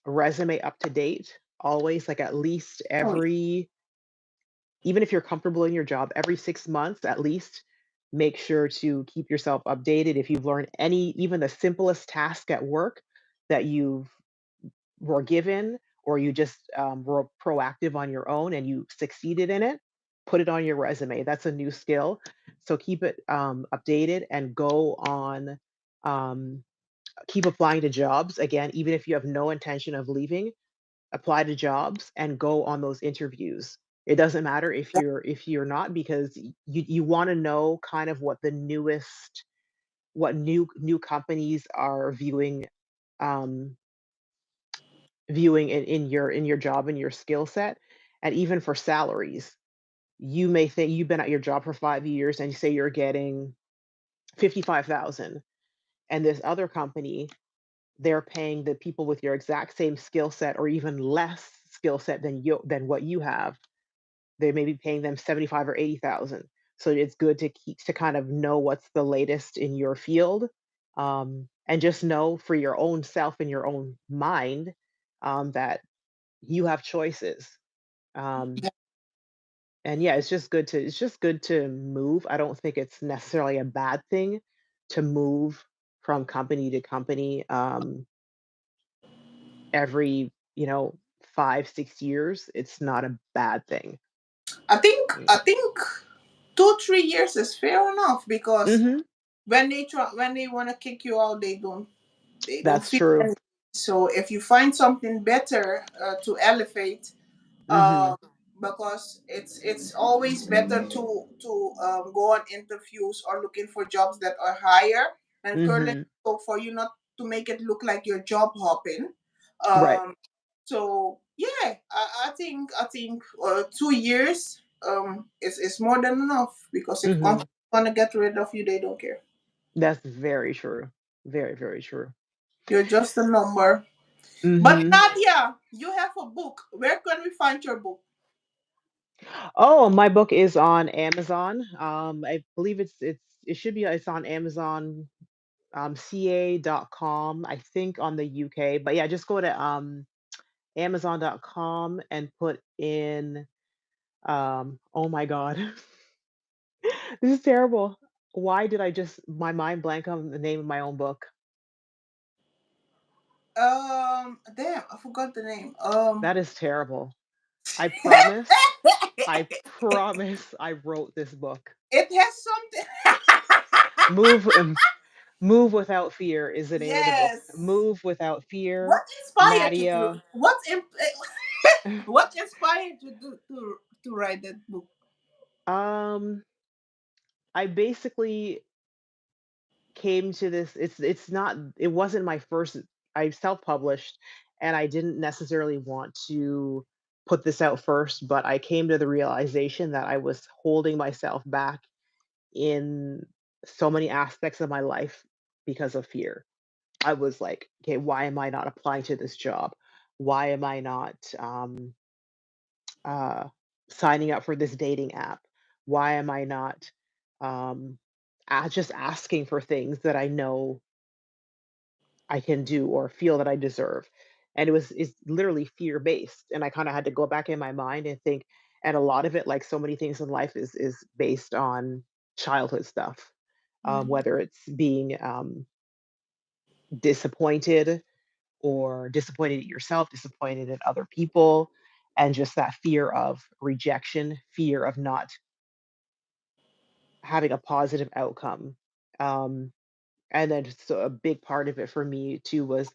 resume up to date always, like at least Oh, every even if you're comfortable in your job, every 6 months at least make sure to keep yourself updated. If you've learned any even the simplest task at work that you've were given or you just were proactive on your own and you succeeded in it, put it on your resume. That's a new skill. So keep it updated and go on, um, keep applying to jobs. Again, even if you have no intention of leaving, apply to jobs and go on those interviews. It doesn't matter if you're not because you want to know kind of what the newest what new companies are um, viewing in your job and your skill set and even for salaries you may think you've been at your job for 5 years and you say you're getting 55,000 and this other company they're paying the people with your exact same skill set or even less skill set than what you have they may be paying them 75 or 80,000 so it's good to keep to kind of know what's the latest in your field and just know for your own self and your own mind that you have choices. Um, yeah. and yeah, it's just good to move. I don't think it's necessarily a bad thing to move from company to company every, 5, 6 years. It's not a bad thing. Yeah. I think 2 3 years is fair enough, because Hmm. when they want to kick you out, they don't That's feel true. any. So if you find something better to elevate, Hmm. um, because it's always better to go on interviews or looking for jobs that are higher than currently, Hmm. so for you not to make it look like you're job hopping. Right. um, so yeah, I think 2 years is more than enough, because if Hmm. companies want to get rid of you, they don't care. That's very true. Very, very true. You're just a number. But Hmm. Nadia, you have a book. Where can we find your book? Oh, my book is on Amazon. I believe it should be it's on Amazon ca.com, I think on the UK. But yeah, just go to amazon.com and put in oh my god. This is terrible. Why did I just my mind blank on the name of my own book? Damn, I forgot the name. That is terrible. I promise, I promise I wrote this book. It has something. Move Move Without Fear is the name of the book. Yes. Move Without What Fear, inspired you to? Nadia. What inspired you to write that book? Um, I basically came to this it's not it wasn't my first I self-published and I didn't necessarily want to put this out first, but I came to the realization that I was holding myself back in so many aspects of my life because of fear. I was like, okay, why am I not applying to this job? Why am I not uh, signing up for this dating app? Why am I not um, just asking for things that I know I can do or feel that I deserve? And it's literally fear based. And I kind of had to go back in my mind and think, and a lot of it, like so many things in life, is based on childhood stuff, Mhm. whether it's being disappointed or disappointed at yourself, disappointed at other people, and just that fear of rejection, fear of not having a positive outcome. Um, and then so a big part of it for me too was,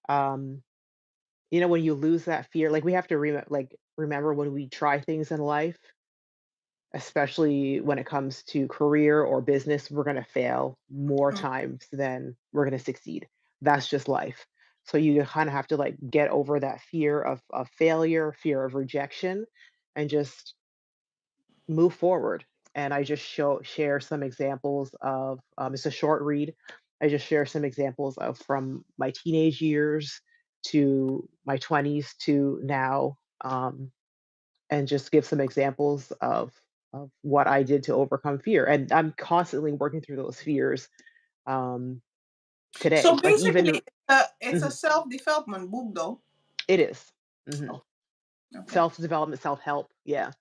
um, when you lose that fear, like we have to remember when we try things in life, especially when it comes to career or business, we're going to fail more Mm. times than we're going to succeed. That's just life. So you kind of have to like get over that fear of failure, fear of rejection, and just move forward. And I just share some examples of it's a short read. I just share some examples of from my teenage years to my 20s to now, and just give some examples of what I did to overcome fear. And I'm constantly working through those fears um, So today. Like basically, even it's a mhm, self development book, though. it is hmm Oh, okay. self development, self help. Yeah.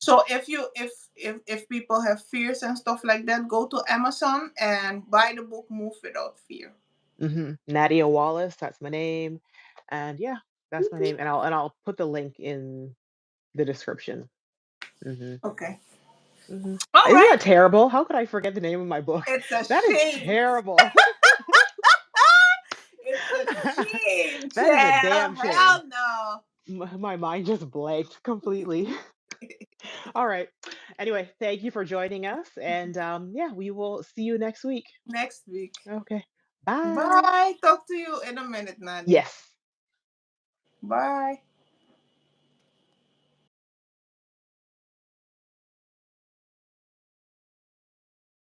So if you if people have fears and stuff like that, go to Amazon and buy the book Move Without Fear. Nadia Wallace, that's my name. And yeah, that's my name. And I'll put the link in the description. hmm Okay. hmm All Isn't right. that terrible? How could I forget the name of my book? It's a That is shame. terrible. It's a shame, That is a child. damn shame. Hell no. My mind just blanked completely. All right. Anyway, thank you for joining us. And yeah, we will see you next week. Next week. Okay. Bye. Bye. Talk to you in a minute, Nadia. Yes. Bye.